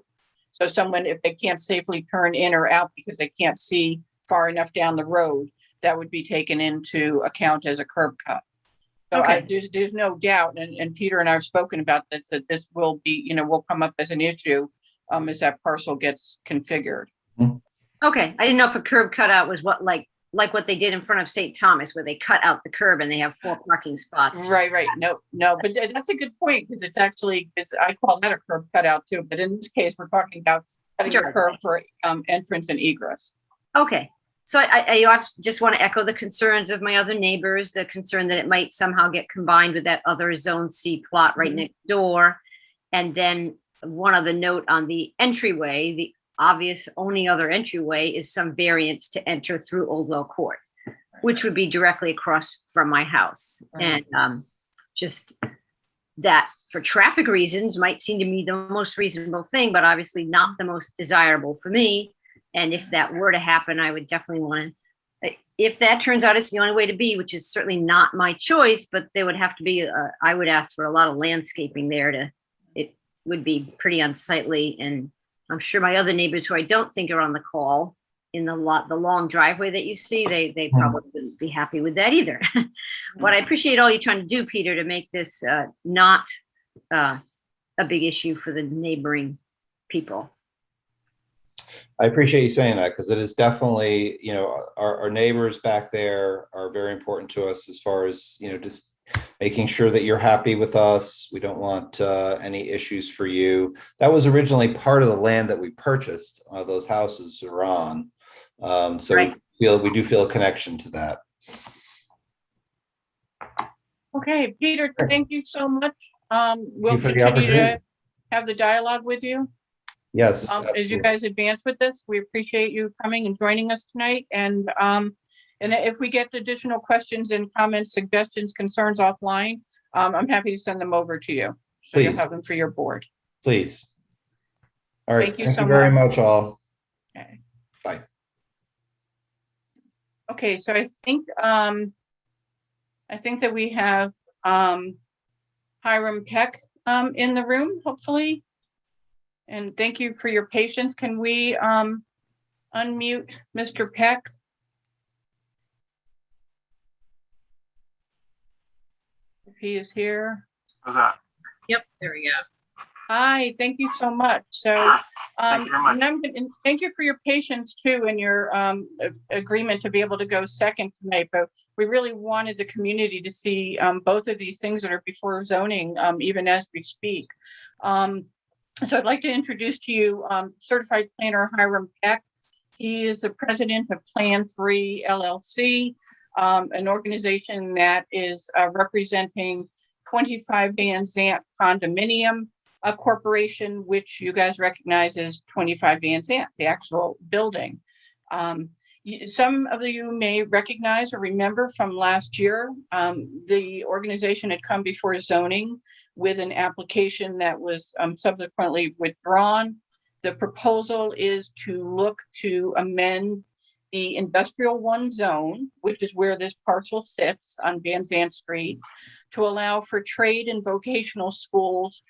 So someone, if they can't safely turn in or out because they can't see far enough down the road, that would be taken into account as a curb cut. So Okay. there's no doubt, and Peter and I have spoken about this, that this will be, will come up as an issue as that parcel gets configured. Okay, I didn't know if a curb cutout was what, like what they did in front of St. Thomas, where they cut out the curb and they have 4 parking spots. Right. No, but that's a good point, because it's actually, because I call that a curb cutout too, but in this case, we're talking about cutting the curb for entrance and egress. Okay, so I just want to echo the concerns of my other neighbors, the concern that it might somehow get combined with that other Zone C plot right next door. And then one other note on the entryway, the obvious only other entryway is some variance to enter through Oldwell Court, which would be directly across from my house. Right. And just that for traffic reasons might seem to me the most reasonable thing, but obviously not the most desirable for me. And if that were to happen, I would definitely want to, if that turns out it's the only way to be, which is certainly not my choice, but there would have to be, I would ask for a lot of landscaping there it would be pretty unsightly. And I'm sure my other neighbors who I don't think are on the call in the long driveway that you see, they probably wouldn't be happy with that either. But I appreciate all you're trying to do, Peter, to make this not a big issue for the neighboring people. I appreciate you saying that, because it is definitely, our neighbors back there are very important to us as far as, just making sure that you're happy with us. We don't want any issues for you. That was originally part of the land that we purchased. Those houses are on. So Right. we do feel a connection to that. Okay, Peter, thank you so much. We'll for the continue to opportunity. have the dialogue with you Yes. as you absolutely. guys advance with this. We appreciate you coming and joining us tonight. And if we get additional questions and comments, suggestions, concerns offline, I'm happy to send them over to you. So you'll Please. have them for your board. Please. All right. Thank you Thank so you very much. much, all. Okay. Bye. Okay, so I think that we have Hiram Peck in the room, hopefully. And thank you for your patience. Can we unmute Mr. Peck? If he is here. Yep, there we go. Hi, thank you so much. So, Thank you very much. and thank you for your patience too, and your agreement to be able to go second tonight. But we really wanted the community to see both of these things that are before zoning, even as we speak. So I'd like to introduce to you Certified Planner Hiram Peck. He is the president of Plan 3 LLC, an organization that is representing 25 Van Zant Condominium, a corporation which you guys recognize as 25 Van Zant, the actual building. Some of you may recognize or remember from last year, the organization had come before zoning with an application that was subsequently withdrawn. The proposal is to look to amend the Industrial 1 zone, which is where this parcel sits on Van Zant Street, to allow for trade and vocational schools,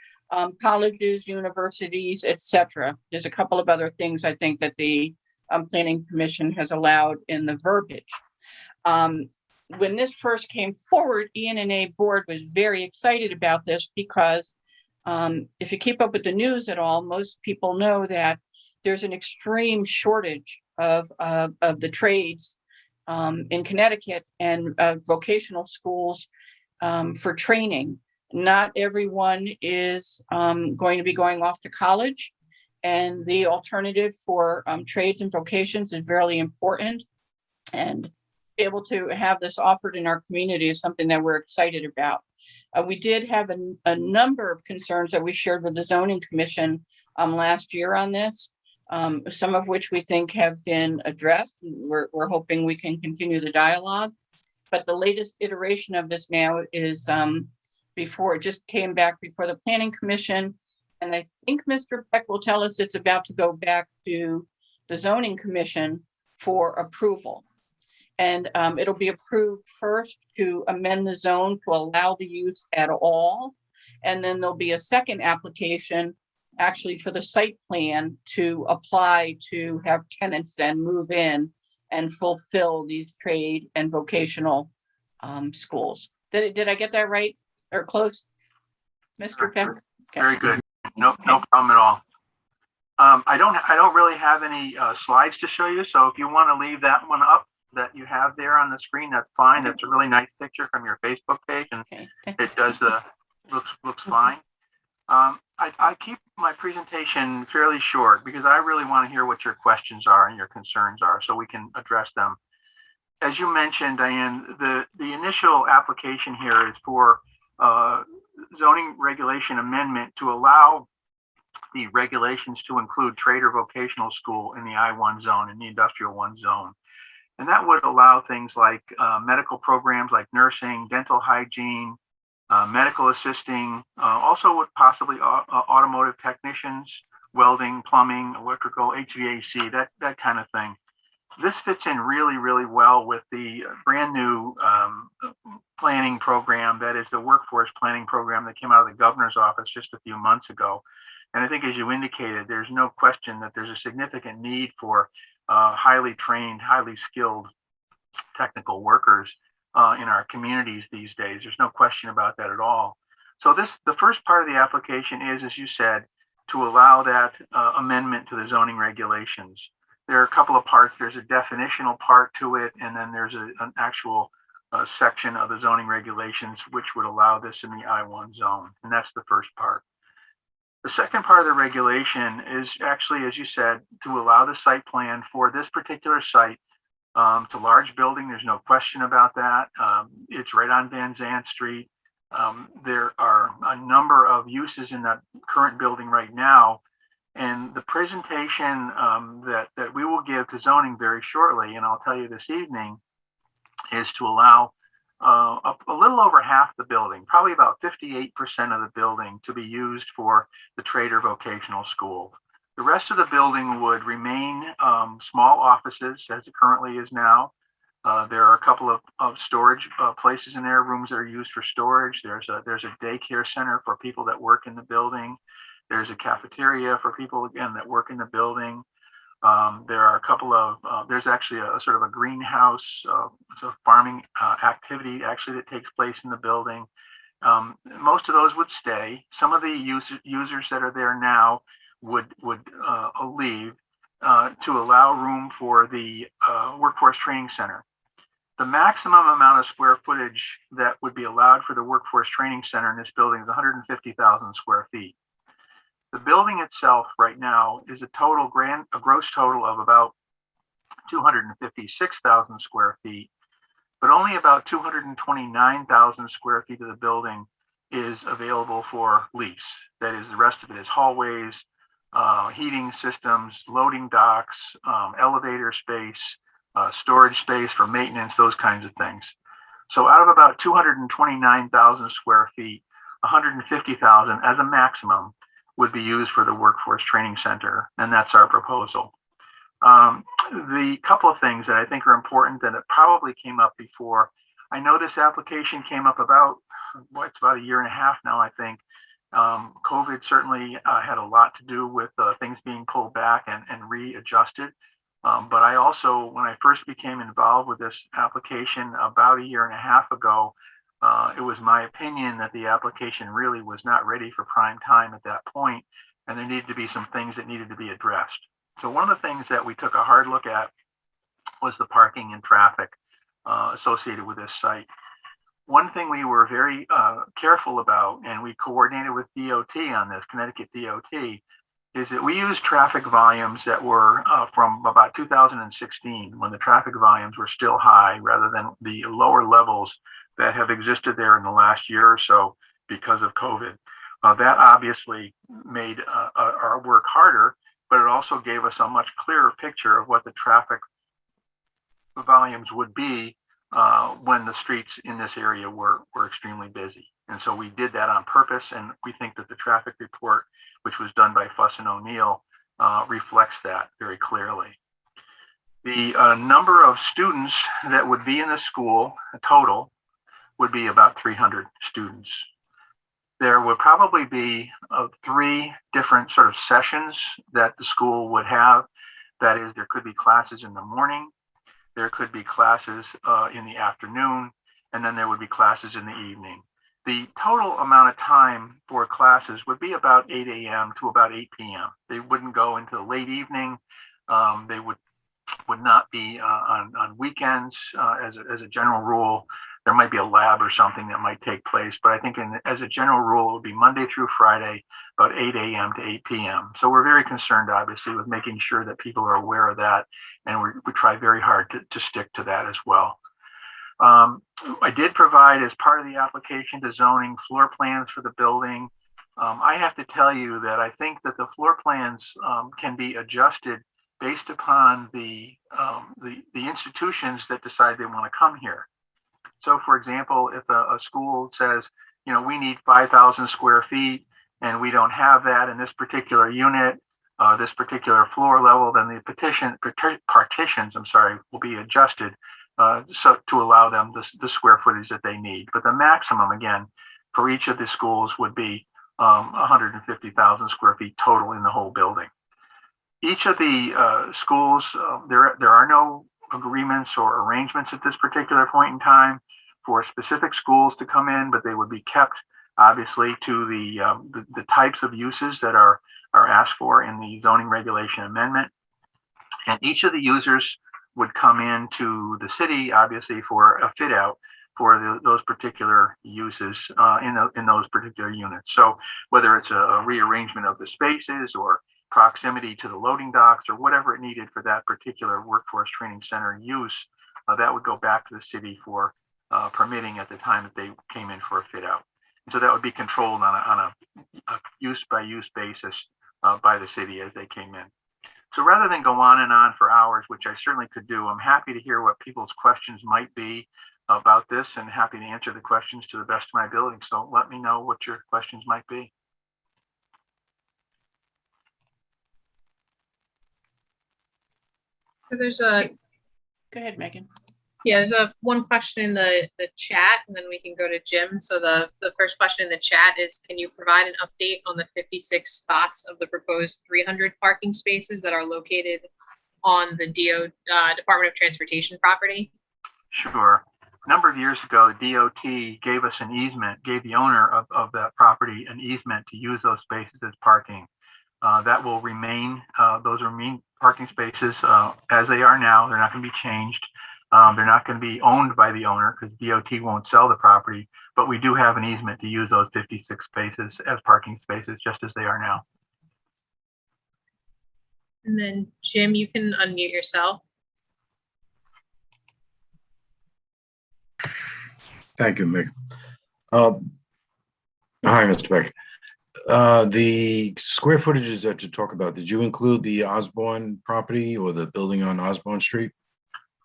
colleges, universities, etc. There's a couple of other things I think that the Planning Commission has allowed in the verbiage. When this first came forward, ENNA board was very excited about this because if you keep up with the news at all, most people know that there's an extreme shortage of the trades in Connecticut and vocational schools for training. Not everyone is going to be going off to college, and the alternative for trades and vocations is very important. And be able to have this offered in our community is something that we're excited about. We did have a number of concerns that we shared with the Zoning Commission last year on this, some of which we think have been addressed. We're hoping we can continue the dialogue. But the latest iteration of this now is before it just came back before the Planning Commission. And I think Mr. Peck will tell us it's about to go back to the Zoning Commission for approval. And it'll be approved first to amend the zone to allow the use at all. And then there'll be a second application actually for the site plan to apply to have tenants then move in and fulfill these trade and vocational schools. Did I get that right or close, Mr. Peck? Okay. Very good. No problem at all. I don't really have any slides to show you. So if you want to leave that one up that you have there on the screen, that's fine. That's a really nice picture from your Facebook page, and it does looks fine. I keep my presentation fairly short because I really want to hear what your questions are and your concerns are so we can address them. As you mentioned, Diane, the initial application here is for zoning regulation amendment to allow the regulations to include trade or vocational school in the I-1 zone, in the industrial 1 zone. And that would allow things like medical programs like nursing, dental hygiene, medical assisting, also would possibly automotive technicians, welding, plumbing, electrical, HVAC, that kind of thing. This fits in really, really well with the brand new planning program, that is the workforce planning program that came out of the governor's office just a few months ago. And I think, as you indicated, there's no question that there's a significant need for highly trained, highly skilled technical workers in our communities these days. There's no question about that at all. So the first part of the application is, as you said, to allow that amendment to the zoning regulations. There are a couple of parts. There's a definitional part to it, and then there's an actual section of the zoning regulations which would allow this in the I-1 zone, and that's the first part. The second part of the regulation is actually, as you said, to allow the site plan for this particular site. It's a large building. There's no question about that. It's right on Zant Street. There are a number of uses in that current building right now. And the presentation that we will give to zoning very shortly, and I'll tell you this evening, is to allow a little over half the building, probably about 58% of the building, to be used for the trade or vocational school. The rest of the building would remain small offices as it currently is now. There are a couple of storage places in there, rooms that are used for storage. There's a daycare center for people that work in the building. There's a cafeteria for people, again, that work in the building. There are a couple of, there's actually a sort of a greenhouse, so farming activity actually that takes place in the building. Most of those would stay. Some of the users that are there now would leave to allow room for the Workforce Training Center. The maximum amount of square footage that would be allowed for the Workforce Training Center in this building is 150,000 square feet. The building itself right now is a gross total of about 256,000 square feet, but only about 229,000 square feet of the building is available for lease. That is, the rest of it is hallways, heating systems, loading docks, elevator space, storage space for maintenance, those kinds of things. So out of about 229,000 square feet, 150,000 as a maximum would be used for the Workforce Training Center, and that's our proposal. The couple of things that I think are important that it probably came up before. I know this application came up about a year and a half now, I think. COVID certainly had a lot to do with things being pulled back and readjusted. But I also, when I first became involved with this application about a year and a half ago, it was my opinion that the application really was not ready for prime time at that point, and there needed to be some things that needed to be addressed. So one of the things that we took a hard look at was the parking and traffic associated with this site. One thing we were very careful about, and we coordinated with DOT on this, Connecticut DOT, is that we used traffic volumes that were from about 2016, when the traffic volumes were still high, rather than the lower levels that have existed there in the last year or so because of COVID. That obviously made our work harder, but it also gave us a much clearer picture of what the traffic volumes would be when the streets in this area were extremely busy. And so we did that on purpose, and we think that the traffic report, which was done by Fuss and O'Neill, reflects that very clearly. The number of students that would be in the school total would be about 300 students. There would probably be 3 different sort of sessions that the school would have. That is, there could be classes in the morning, there could be classes in the afternoon, and then there would be classes in the evening. The total amount of time for classes would be about 8 a.m. to about 8 p.m. They wouldn't go into the late evening. They would not be on weekends as a general rule. There might be a lab or something that might take place, but I think as a general rule, it would be Monday through Friday, about 8 a.m. to 8 p.m. So we're very concerned, obviously, with making sure that people are aware of that, and we try very hard to stick to that as well. I did provide, as part of the application to zoning, floor plans for the building. I have to tell you that I think that the floor plans can be adjusted based upon the institutions that decide they want to come here. So, for example, if a school says, we need 5,000 square feet and we don't have that in this particular unit, this particular floor level, then the partitions, will be adjusted so to allow them the square footage that they need. But the maximum, again, for each of the schools would be 150,000 square feet total in the whole building. Each of the schools, there are no agreements or arrangements at this particular point in time for specific schools to come in, but they would be kept, obviously, to the types of uses that are asked for in the zoning regulation amendment. And each of the users would come into the city, obviously, for a fit out for those particular uses in those particular units. So whether it's a rearrangement of the spaces or proximity to the loading docks or whatever it needed for that particular workforce training center use, that would go back to the city for permitting at the time that they came in for a fit out. And so that would be controlled on a use by use basis by the city as they came in. So rather than go on and on for hours, which I certainly could do, I'm happy to hear what people's questions might be about this and happy to answer the questions to the best of my ability. So let me know what your questions might be. So there's a Go ahead, Megan. there's one question in the chat, and then we can go to Jim. So the first question in the chat is, can you provide an update on the 56 spots of the proposed 300 parking spaces that are located on the Department of Transportation property? Sure. A number of years ago, the DOT gave us an easement, gave the owner of that property an easement to use those spaces as parking. That will remain, those remain parking spaces as they are now. They're not going to be changed. They're not going to be owned by the owner because DOT won't sell the property, but we do have an easement to use those 56 spaces as parking spaces just as they are now. And then Jim, you can unmute yourself. Thank you, Mick. Hi, Mr. Peck. The square footages that you talk about, did you include the Osborne property or the building on Osborne Street?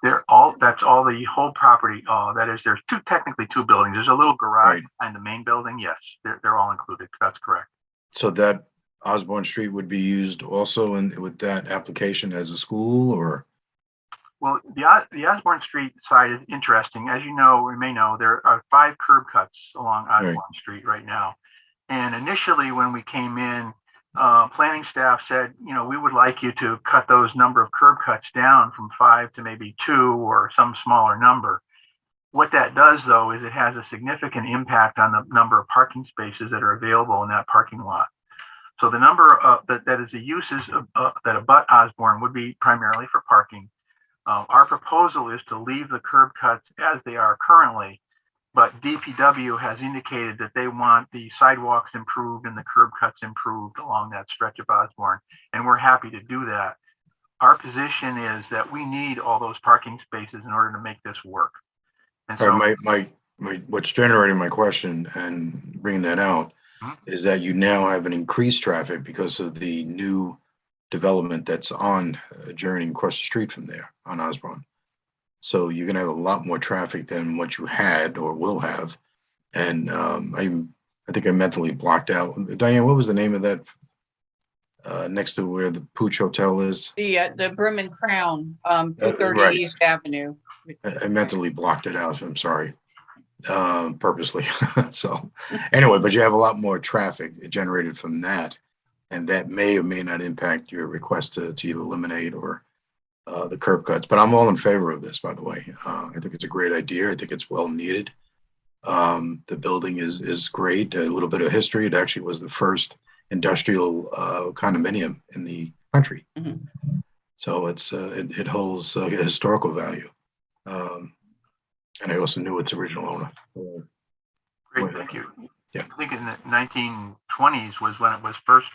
That's all the whole property. That is, there's technically two buildings. There's a little garage behind the main building. Yes, they're all included. That's correct. So that Osborne Street would be used also with that application as a school, or? Well, the Osborne Street side is interesting. As you know, or may know, there are 5 curb cuts along Osborne Street right now. And initially, when we came in, planning staff said, we would like you to cut those number of curb cuts down from 5 to maybe 2 or some smaller number. What that does, though, is it has a significant impact on the number of parking spaces that are available in that parking lot. So the number that is the uses that abut Osborne would be primarily for parking. Our proposal is to leave the curb cuts as they are currently, but DPW has indicated that they want the sidewalks improved and the curb cuts improved along that stretch of Osborne, and we're happy to do that. Our position is that we need all those parking spaces in order to make this work. And so, what's generating my question and bringing that out is that you now have an increased traffic because of the new development that's on journeying across the street from there on Osborne. So you're going to have a lot more traffic than what you had or will have. And I think I mentally blocked out. Diane, what was the name of that next to where the Pooch Hotel is? The Brim and Crown, 230 East Avenue. I mentally blocked it out. I'm sorry, purposely. So anyway, but you have a lot more traffic generated from that. And that may or may not impact your request to either eliminate or the curb cuts. But I'm all in favor of this, by the way. I think it's a great idea. I think it's well needed. The building is great. A little bit of history. It actually was the first industrial condominium in the country. Mhm. So it holds historical value. And I also knew its original owner. Great, thank you. Yeah. I think in the 1920s was when it was first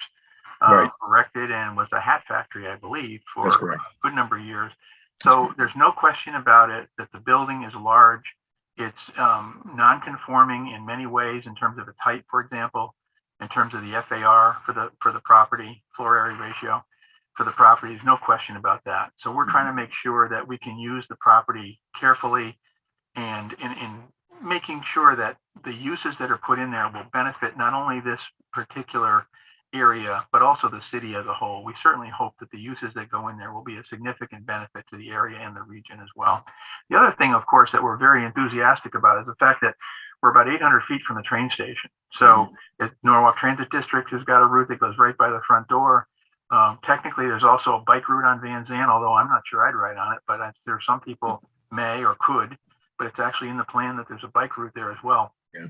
Right. erected and was a hat factory, I believe, for That's correct. a good number of years. So there's no question about it that the building is large. It's non-conforming in many ways in terms of the type, for example, in terms of the FAR for the property, floor area ratio for the property. There's no question about that. So we're trying to make sure that we can use the property carefully and in making sure that the uses that are put in there will benefit not only this particular area, but also the city as a whole. We certainly hope that the uses that go in there will be a significant benefit to the area and the region as well. The other thing, of course, that we're very enthusiastic about is the fact that we're about 800 feet from the train station. So Norwalk Transit District has got a route that goes right by the front door. Technically, there's also a bike route on Van Zandt, although I'm not sure I'd ride on it, but there are some people may or could, but it's actually in the plan that there's a bike route there as well. Yeah.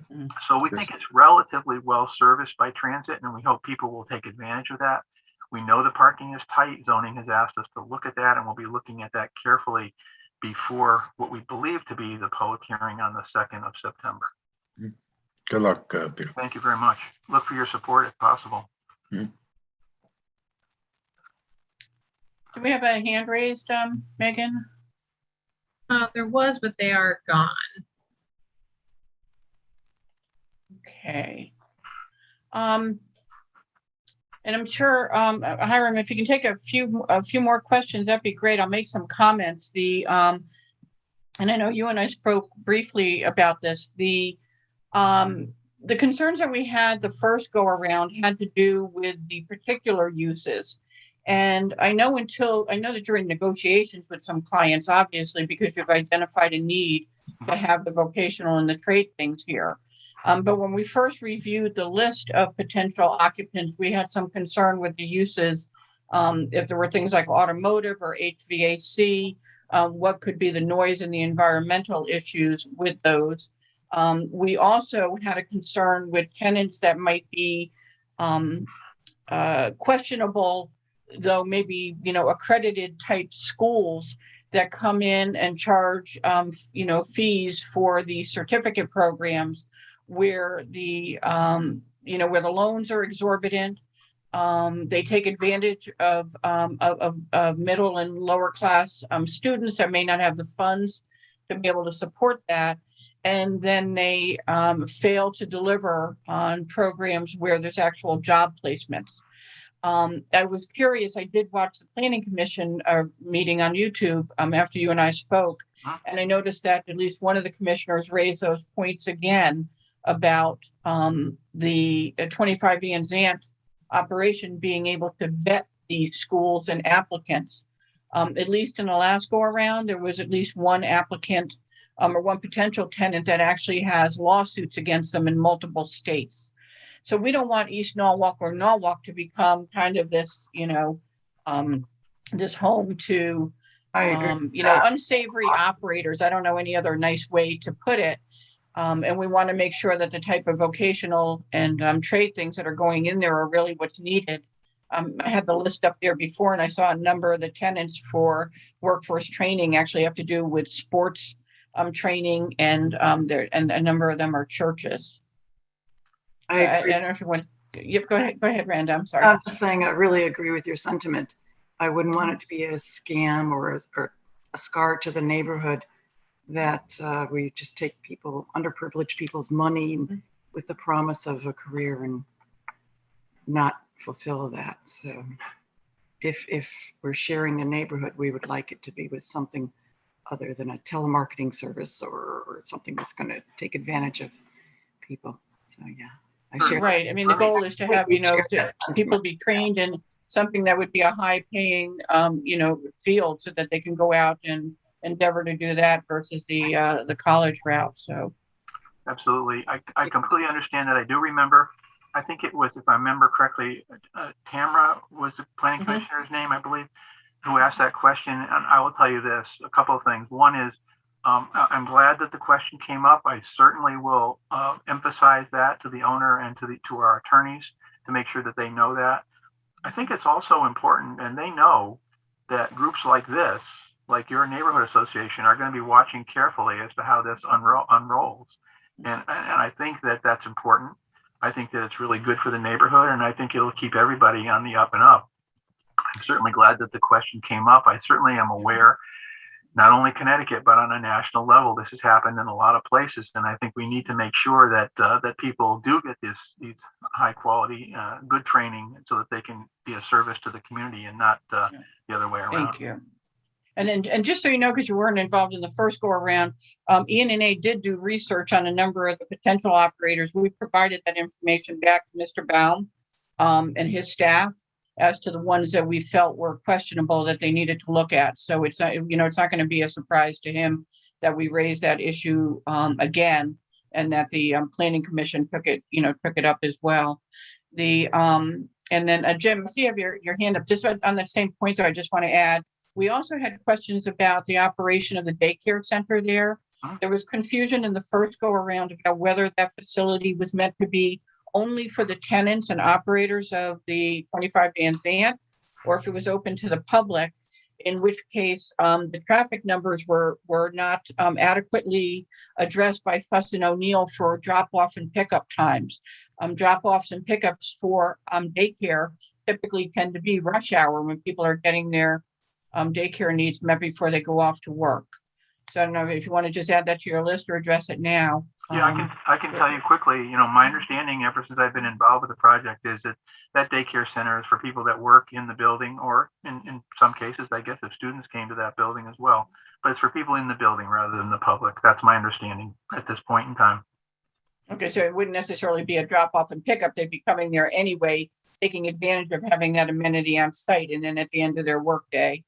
So we think it's relatively well serviced by transit, and we hope people will take advantage of that. We know the parking is tight. Zoning has asked us to look at that, and we'll be looking at that carefully before what we believe to be the public hearing on the 2nd of September. Good luck, Peter. Thank you very much. Look for your support if possible. Do we have a hand raised, Megan? There was, but they are gone. Okay. And I'm sure, Hiram, if you can take a few more questions, that'd be great. I'll make some comments. And I know you and I spoke briefly about this. The concerns that we had the first go around had to do with the particular uses. And I know that during negotiations with some clients, obviously, because you've identified a need to have the vocational and the trade things here. But when we first reviewed the list of potential occupants, we had some concern with the uses. If there were things like automotive or HVAC, what could be the noise and the environmental issues with those. We also had a concern with tenants that might be questionable, though maybe, accredited type schools that come in and charge, fees for the certificate programs where the loans are exorbitant. They take advantage of middle and lower class students that may not have the funds to be able to support that. And then they fail to deliver on programs where there's actual job placements. I was curious, I did watch the Planning Commission meeting on YouTube after you and I spoke, and I noticed that at least one of the commissioners raised those points again about the 25 Van Zandt operation being able to vet these schools and applicants. At least in the last go around, there was at least one applicant or one potential tenant that actually has lawsuits against them in multiple states. So we don't want East Norwalk or Norwalk to become kind of this, this home to, unsavory operators. I don't know any other nice way to put it. And we want to make sure that the type of vocational and trade things that are going in there are really what's needed. I had the list up there before, and I saw a number of the tenants for workforce training actually have to do with sports training, and a number of them are churches. I don't know if you want. Yep, go ahead, Randa. I'm sorry. I'm just saying I really agree with your sentiment. I wouldn't want it to be a scam or a scar to the neighborhood that we just take underprivileged people's money with the promise of a career and not fulfill that. So if we're sharing the neighborhood, we would like it to be with something other than a telemarketing service or something that's going to take advantage of people. So yeah. Right. I mean, the goal is to have, people be trained in something that would be a high paying, field so that they can go out and endeavor to do that versus the college route. So. Absolutely. I completely understand that. I do remember, I think it was, if I remember correctly, Tamara was the planning commissioner's name, I believe. who asked that question, and I will tell you this, a couple of things. One is, I'm glad that the question came up. I certainly will emphasize that to the owner and to our attorneys to make sure that they know that. I think it's also important, and they know that groups like this, like your neighborhood association, are going to be watching carefully as to how this unrolls. And I think that that's important. I think that it's really good for the neighborhood, and I think it'll keep everybody on the up and up. I'm certainly glad that the question came up. I certainly am aware, not only Connecticut, but on a national level, this has happened in a lot of places. And I think we need to make sure that that people do get these high quality, good training so that they can be a service to the community and not the other way around. Thank you. And just so you know, because you weren't involved in the first go around, ENNA did do research on a number of the potential operators. We provided that information back to Mr. Baum and his staff as to the ones that we felt were questionable that they needed to look at. So it's not, it's not going to be a surprise to him that we raised that issue again, and that the Planning Commission took it up as well. And then Jim, I see you have your hand up. Just on the same point, though, I just want to add, we also had questions about the operation of the daycare center there. There was confusion in the first go around about whether that facility was meant to be only for the tenants and operators of the 25-van Zant, or if it was open to the public, in which case the traffic numbers were not adequately addressed by Fuss and O'Neill for drop-off and pickup times. Drop-offs and pickups for daycare typically tend to be rush hour when people are getting their daycare needs met before they go off to work. So I don't know if you want to just add that to your list or address it now. Yeah, I can tell you quickly, my understanding ever since I've been involved with the project is that daycare center is for people that work in the building, or in some cases, I guess if students came to that building as well, but it's for people in the building rather than the public. That's my understanding at this point in time. Okay, so it wouldn't necessarily be a drop off and pickup. They'd be coming there anyway, taking advantage of having that amenity on site, and then at the end of their workday.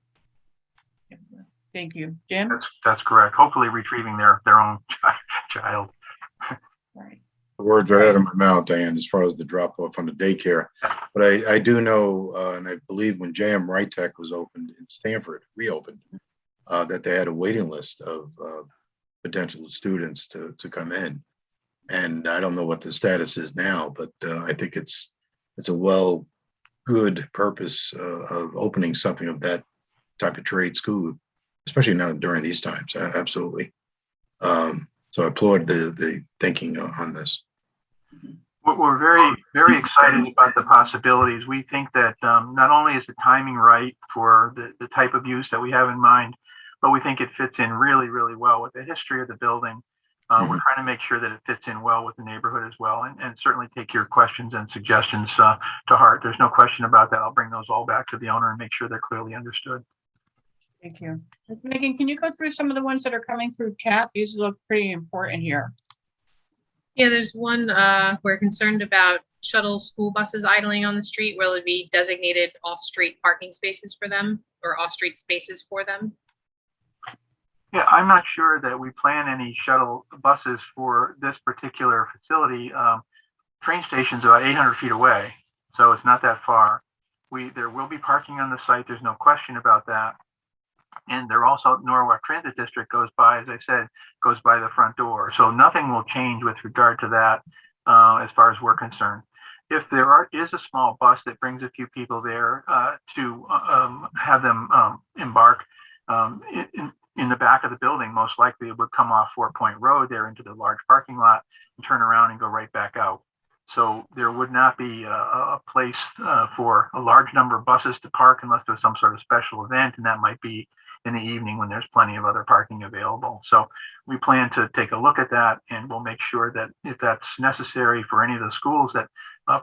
Thank you, Jim. That's correct. Hopefully retrieving their own child. Right. The words right out of my mouth, Diane, as far as the drop off on the daycare. But I do know, and I believe when JM Right Tech was opened in Stanford, reopened, that they had a waiting list of potential students to come in. And I don't know what the status is now, but I think it's a good purpose of opening something of that type of trade school, especially now during these times. Absolutely. So I applaud the thinking on this. We're very, very excited about the possibilities. We think that not only is the timing right for the type of use that we have in mind, but we think it fits in really, really well with the history of the building. We're trying to make sure that it fits in well with the neighborhood as well, and certainly take your questions and suggestions to heart. There's no question about that. I'll bring those all back to the owner and make sure they're clearly understood. Thank you. Megan, can you go through some of the ones that are coming through chat? These look pretty important here. Yeah, there's one, we're concerned about shuttle school buses idling on the street. Will it be designated off-street parking spaces for them, or off-street spaces for them? Yeah, I'm not sure that we plan any shuttle buses for this particular facility. Train station's about 800 feet away, so it's not that far. There will be parking on the site. There's no question about that. And there also, Norwalk Transit District goes by, as I said, goes by the front door. So nothing will change with regard to that as far as we're concerned. If there is a small bus that brings a few people there to have them embark in the back of the building, most likely it would come off 4 Point Road there into the large parking lot and turn around and go right back out. So there would not be a place for a large number of buses to park unless there was some sort of special event, and that might be in the evening when there's plenty of other parking available. So we plan to take a look at that, and we'll make sure that if that's necessary for any of the schools that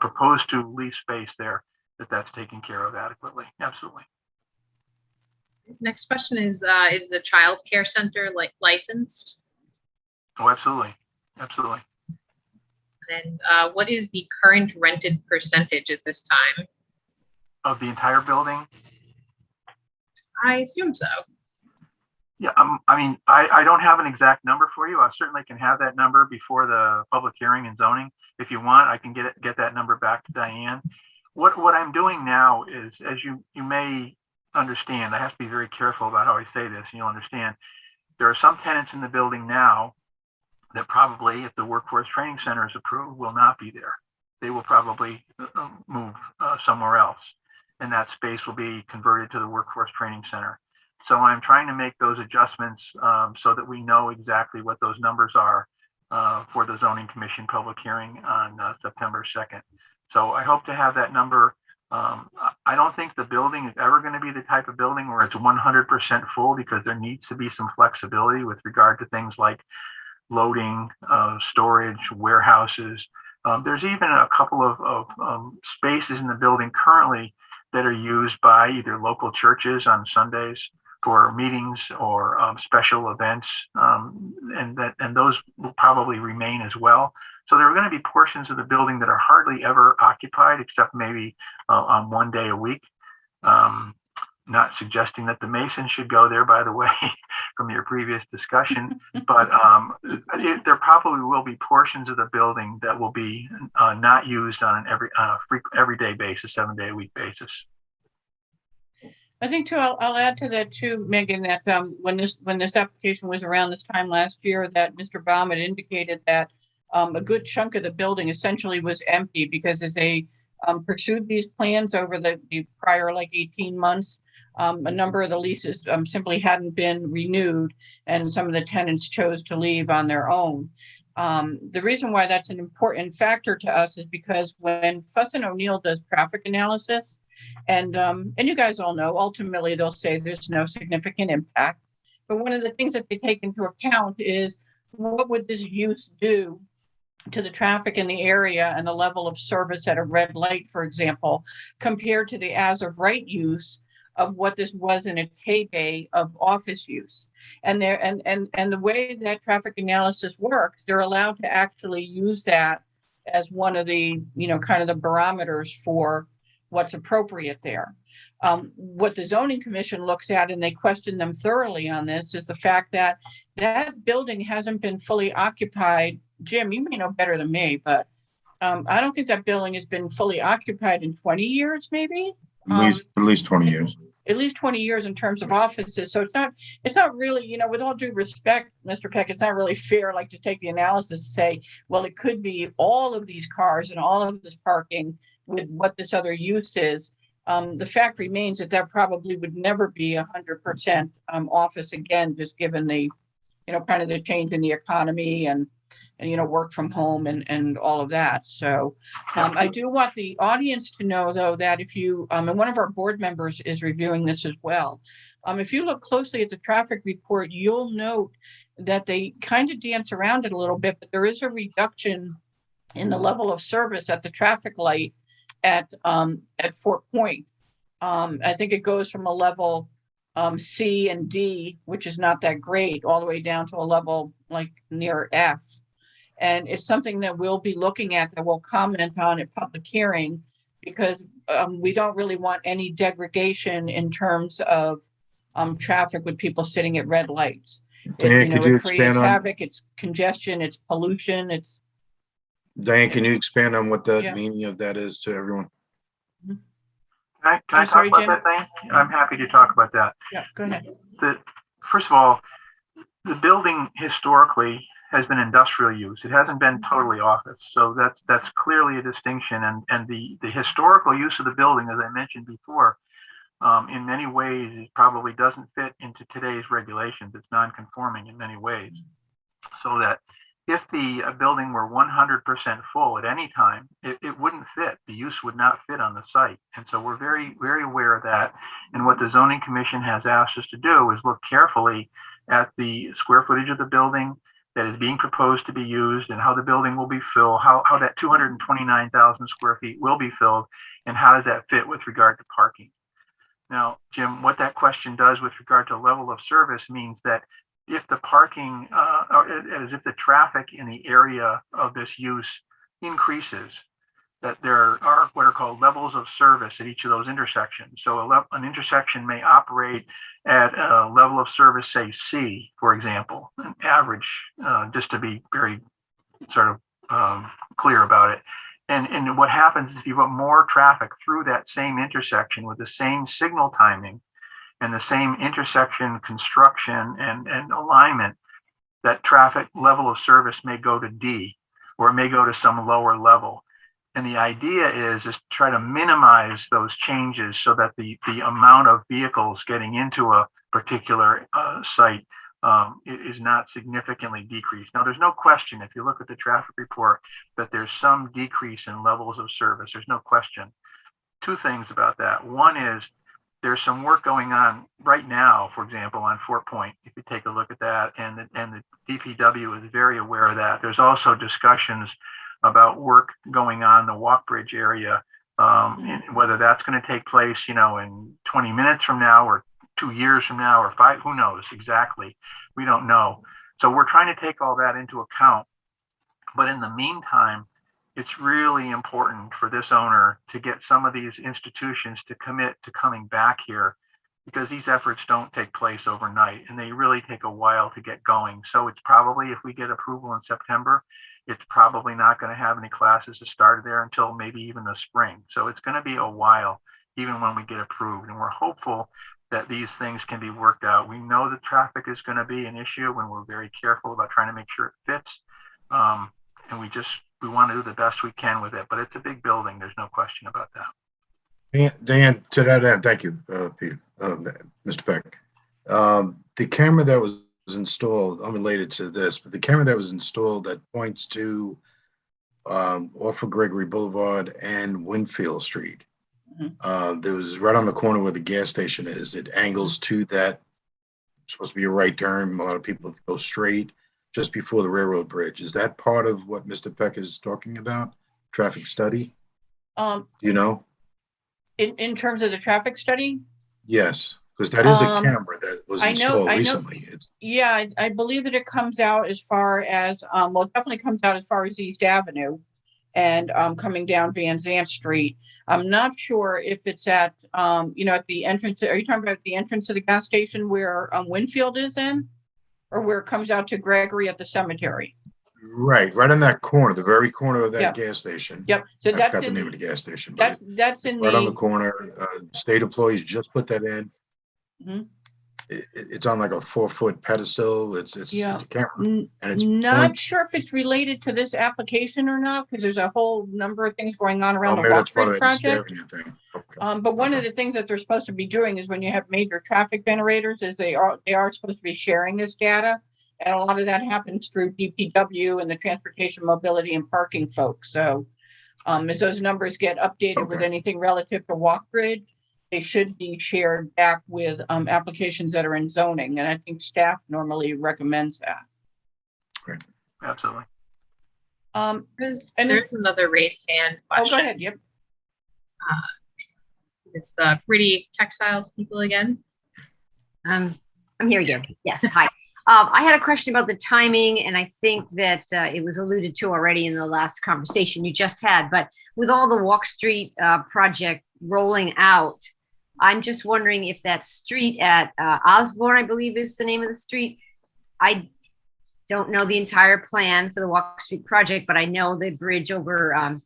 propose to leave space there, that's taken care of adequately. Absolutely. Next question is the child care center licensed? Oh, absolutely. Absolutely. And what is the current rented percentage at this time? Of the entire building? I assume so. Yeah, I mean, I don't have an exact number for you. I certainly can have that number before the public hearing and zoning. If you want, I can get that number back to Diane. What I'm doing now is, as you may understand, I have to be very careful about how I say this, and you'll understand. There are some tenants in the building now that probably, if the Workforce Training Center is approved, will not be there. They will probably move somewhere else, and that space will be converted to the Workforce Training Center. So I'm trying to make those adjustments so that we know exactly what those numbers are for the Zoning Commission public hearing on September 2nd. So I hope to have that number. I don't think the building is ever going to be the type of building where it's 100% full, because there needs to be some flexibility with regard to things like loading, storage, warehouses. There's even a couple of spaces in the building currently that are used by either local churches on Sundays for meetings or special events, and those will probably remain as well. So there are going to be portions of the building that are hardly ever occupied, except maybe on one day a week. Not suggesting that the Masons should go there, by the way, from your previous discussion, but there probably will be portions of the building that will be not used on an everyday basis, 7-day-a-week basis. I think too, I'll add to that too, Megan, that when this application was around this time last year, that Mr. Baum had indicated that a good chunk of the building essentially was empty, because as they pursued these plans over the prior 18 months, a number of the leases simply hadn't been renewed, and some of the tenants chose to leave on their own. The reason why that's an important factor to us is because when Fuss and O'Neill does traffic analysis, and you guys all know, ultimately they'll say there's no significant impact. But one of the things that they take into account is, what would this use do to the traffic in the area and the level of service at a red light, for example, compared to the as of right use of what this was in its heyday of office use. And the way that traffic analysis works, they're allowed to actually use that as one of the, kind of the barometers for what's appropriate there. What the Zoning Commission looks at, and they question them thoroughly on this, is the fact that that building hasn't been fully occupied. Jim, you may know better than me, but I don't think that building has been fully occupied in 20 years, maybe. At least 20 years. At least 20 years in terms of offices. So it's not really, with all due respect, Mr. Peck, it's not really fair, to take the analysis and say, well, it could be all of these cars and all of this parking with what this other use is. The fact remains that probably would never be 100% office again, just given the, kind of the change in the economy and work from home and all of that. So I do want the audience to know, though, that if you, and one of our board members is reviewing this as well, if you look closely at the traffic report, you'll note that they kind of dance around it a little bit, but there is a reduction in the level of service at the traffic light at Fort Point. I think it goes from a level C and D, which is not that great, all the way down to a level near F. And it's something that we'll be looking at, that we'll comment on at public hearing, because we don't really want any degradation in terms of traffic with people sitting at red lights. Diane, could you it creates expand on havoc, it's congestion, it's pollution, it's. Diane, can you expand on what the Yeah. meaning of that is to everyone? Can I I'm sorry, talk about Jim? that thing? I'm happy to talk about that. Yeah, go ahead. First of all, the building historically has been industrial use. It hasn't been totally office. So that's clearly a distinction. And the historical use of the building, as I mentioned before, in many ways, it probably doesn't fit into today's regulations. It's non-conforming in many ways. So that if the building were 100% full at any time, it wouldn't fit. The use would not fit on the site. And so we're very, very aware of that. And what the Zoning Commission has asked us to do is look carefully at the square footage of the building that is being proposed to be used, and how the building will be filled, how that 229,000 square feet will be filled, and how does that fit with regard to parking. Now, Jim, what that question does with regard to level of service means that if the parking, or as if the traffic in the area of this use increases, that there are what are called levels of service at each of those intersections. So an intersection may operate at a level of service, say C, for example, an average, just to be very sort of clear about it. And what happens is if you put more traffic through that same intersection with the same signal timing, and the same intersection construction and alignment, that traffic level of service may go to D, or it may go to some lower level. And the idea is to try to minimize those changes so that the amount of vehicles getting into a particular site is not significantly decreased. Now, there's no question, if you look at the traffic report, that there's some decrease in levels of service. There's no question. Two things about that. One is there's some work going on right now, for example, on Fort Point, if you take a look at that, and the DPW is very aware of that. There's also discussions about work going on in the Walk Bridge area, and whether that's going to take place, in 20 minutes from now or 2 years from now or 5, who knows exactly? We don't know. So we're trying to take all that into account. But in the meantime, it's really important for this owner to get some of these institutions to commit to coming back here, because these efforts don't take place overnight and they really take a while to get going. So it's probably, if we get approval in September, it's probably not going to have any classes to start there until maybe even the spring. So it's going to be a while, even when we get approved. And we're hopeful that these things can be worked out. We know that traffic is going to be an issue, and we're very careful about trying to make sure it fits. And we want to do the best we can with it, but it's a big building. There's no question about that. Dan, to that end, thank you, Peter, Mr. Peck. The camera that was installed, unrelated to this, but the camera that was installed that points to off of Gregory Boulevard and Winfield Street. There was right on the corner where the gas station is. It angles to that. It's supposed to be a right turn. A lot of people go straight just before the railroad bridge. Is that part of what Mr. Peck is talking about? Traffic study? Do you know? In terms of the traffic study? Yes, because that is a camera that was installed recently. I believe that it comes out as far as, well, it definitely comes out as far as East Avenue and coming down Van Zant Street. I'm not sure if it's at, at the entrance. Are you talking about the entrance of the gas station where Winfield is in? Or where it comes out to Gregory at the cemetery? Right on that corner, the very corner of that gas station. Yep. So I that's forgot the name of the gas station. But that's in right on the corner. State employees just put that in. Mm-hmm. It's on like a 4-foot pedestal. It's a camera, and it's not sure if it's related to this application or not, because there's a whole number of things going on around the Walk Bridge project. Thing. Okay. But one of the things that they're supposed to be doing is when you have major traffic generators, is they are supposed to be sharing this data, and a lot of that happens through DPW and the transportation, mobility, and parking folks. So, as those numbers get updated with anything relative to Walk Bridge, they should be shared back with applications that are in zoning. And I think staff normally recommends that. Great. Absolutely. There's another raised hand question. Oh, go ahead. Yep. It's the Pretty Textiles people again. I'm here again. Yes. Hi. I had a question about the timing, and I think that it was alluded to already in the last conversation you just had. But with all the Walk Street project rolling out, I'm just wondering if that street at Osborne, I believe is the name of the street. I don't know the entire plan for the Walk Street project, but I know the bridge over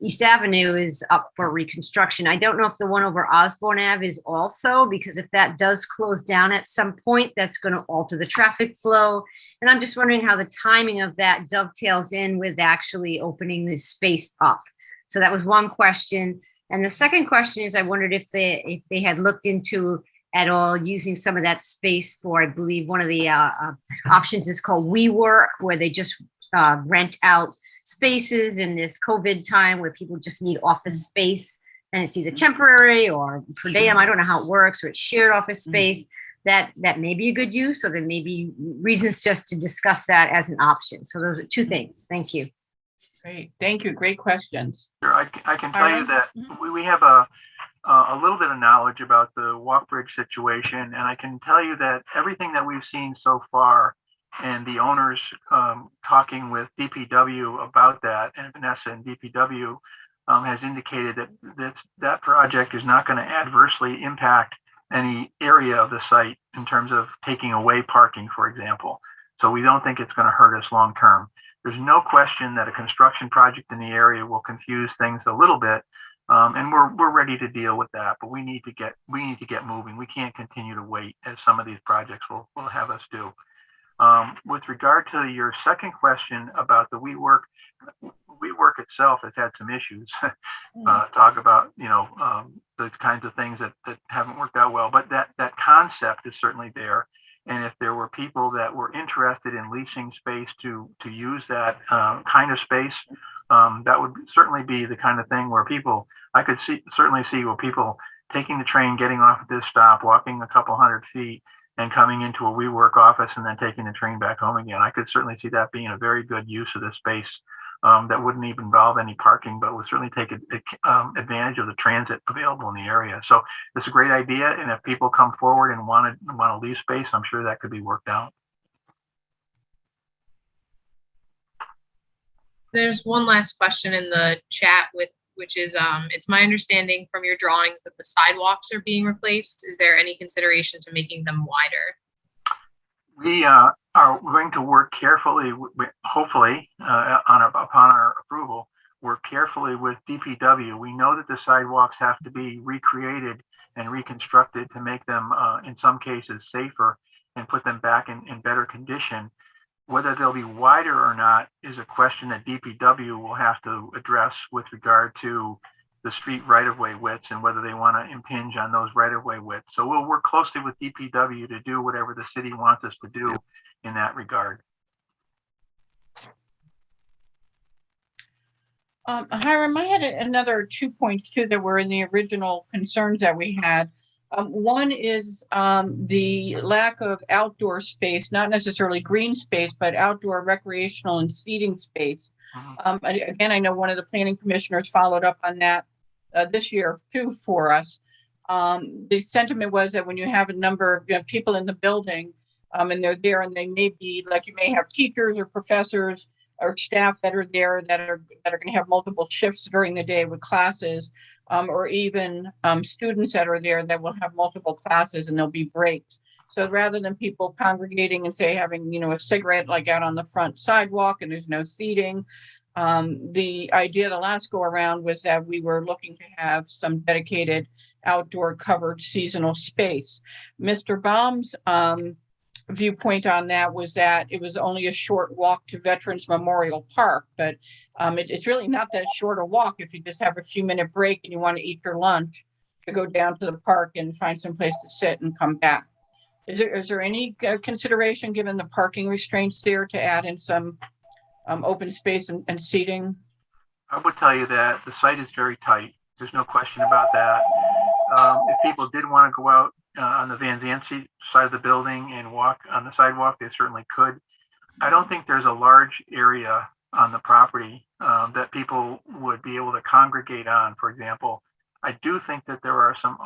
East Avenue is up for reconstruction. I don't know if the one over Osborne Ave is also, because if that does close down at some point, that's going to alter the traffic flow. And I'm just wondering how the timing of that dovetails in with actually opening this space up. So that was one question. And the second question is, I wondered if they had looked into at all using some of that space for, I believe one of the options is called WeWork, where they just rent out spaces in this COVID time where people just need office space, and it's either temporary or per diem. I don't know how it works, or it's shared office space. That may be a good use, or there may be reasons just to discuss that as an option. So those are two things. Thank you. Great. Thank you. Great questions. Sure. I can tell you that we have a little bit of knowledge about the Walk Bridge situation, and I can tell you that everything that we've seen so far, and the owners talking with DPW about that, and Vanessa and DPW has indicated that project is not going to adversely impact any area of the site in terms of taking away parking, for example. So we don't think it's going to hurt us long term. There's no question that a construction project in the area will confuse things a little bit, And we're ready to deal with that, but we need to get moving. We can't continue to wait, as some of these projects will have us do. With regard to your second question about the WeWork itself has had some issues. Talk about, the kinds of things that haven't worked out well, but that concept is certainly there. And if there were people that were interested in leasing space to use that kind of space, that would certainly be the kind of thing where I could certainly see where people taking the train, getting off at this stop, walking a couple hundred feet, and coming into a WeWork office and then taking the train back home again. I could certainly see that being a very good use of the space that wouldn't even involve any parking, but would certainly take advantage of the transit available in the area. So it's a great idea, and if people come forward and want to lease space, I'm sure that could be worked out. There's one last question in the chat which is, it's my understanding from your drawings that the sidewalks are being replaced. Is there any consideration to making them wider? We are going to work carefully, hopefully, upon our approval, work carefully with DPW. We know that the sidewalks have to be recreated and reconstructed to make them, in some cases, safer and put them back in better condition. Whether they'll be wider or not is a question that DPW will have to address with regard to the street right-of-way widths and whether they want to impinge on those right-of-way widths. So we'll work closely with DPW to do whatever the city wants us to do in that regard. Hiram, I had another 2 points too that were in the original concerns that we had. One is the lack of outdoor space, not necessarily green space, but outdoor recreational and seating space. Again, I know one of the planning commissioners followed up on that this year too for us. The sentiment was that when you have a number of people in the building and they're there and they may be, like, you may have teachers or professors or staff that are there that are going to have multiple shifts during the day with classes, or even students that are there that will have multiple classes and there'll be breaks. So rather than people congregating and say having, a cigarette like out on the front sidewalk and there's no seating, the idea the last go around was that we were looking to have some dedicated outdoor covered seasonal space. Mr. Baum's viewpoint on that was that it was only a short walk to Veterans Memorial Park, but it's really not that short a walk if you just have a few minute break and you want to eat your lunch, to go down to the park and find some place to sit and come back. Is there any consideration, given the parking restraints there, to add in some open space and seating? I would tell you that the site is very tight. There's no question about that. If people did want to go out on the Van Zandt side of the building and walk on the sidewalk, they certainly could. I don't think there's a large area on the property that people would be able to congregate on, for example. I do think that there are some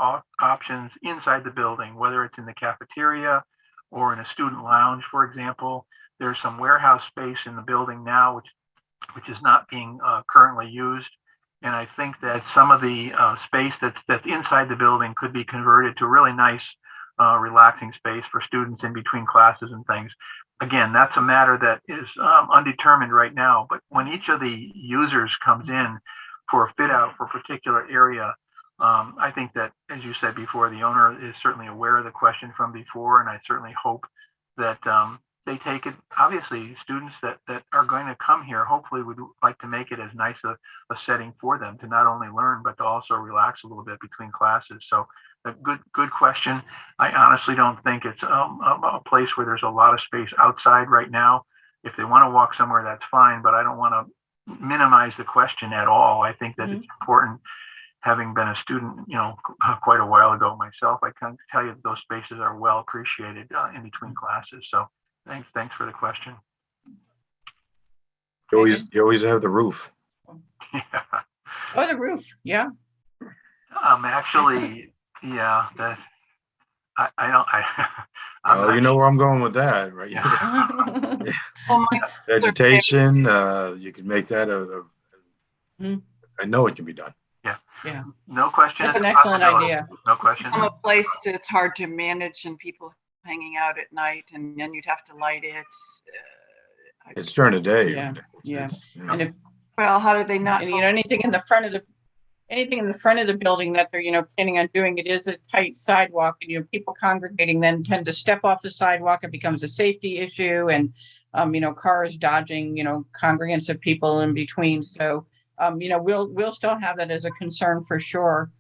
options inside the building, whether it's in the cafeteria or in a student lounge, for example. There's some warehouse space in the building now, which is not being currently used. And I think that some of the space that's inside the building could be converted to really nice, relaxing space for students in between classes and things. Again, that's a matter that is undetermined right now. But when each of the users comes in for a fit out for a particular area, I think that, as you said before, the owner is certainly aware of the question from before, and I certainly hope that they take it. Obviously, students that are going to come here hopefully would like to make it as nice a setting for them to not only learn, but to also relax a little bit between classes. So a good question. I honestly don't think it's a place where there's a lot of space outside right now. If they want to walk somewhere, that's fine, but I don't want to minimize the question at all. I think that it's important. Having been a student, quite a while ago myself, I can tell you that those spaces are well appreciated in between classes. So thanks for the question. You always have the roof. Yeah. Oh, the roof. Yeah. Actually, yeah. That I'm You know where I'm going with that, right? Yeah. Vegetation. You can make that I know it can be done. Yeah. No question. That's an excellent idea. No question. From a place that's hard to manage and people hanging out at night, and then you'd have to light it. It's during the day. Yeah. It's, And if, Well, how do they not? and anything in the front of the anything in the front of the building that they're, planning on doing, it is a tight sidewalk, and, people congregating then tend to step off the sidewalk. It becomes a safety issue, and, cars dodging, congregants of people in between. So, we'll still have that as a concern for sure.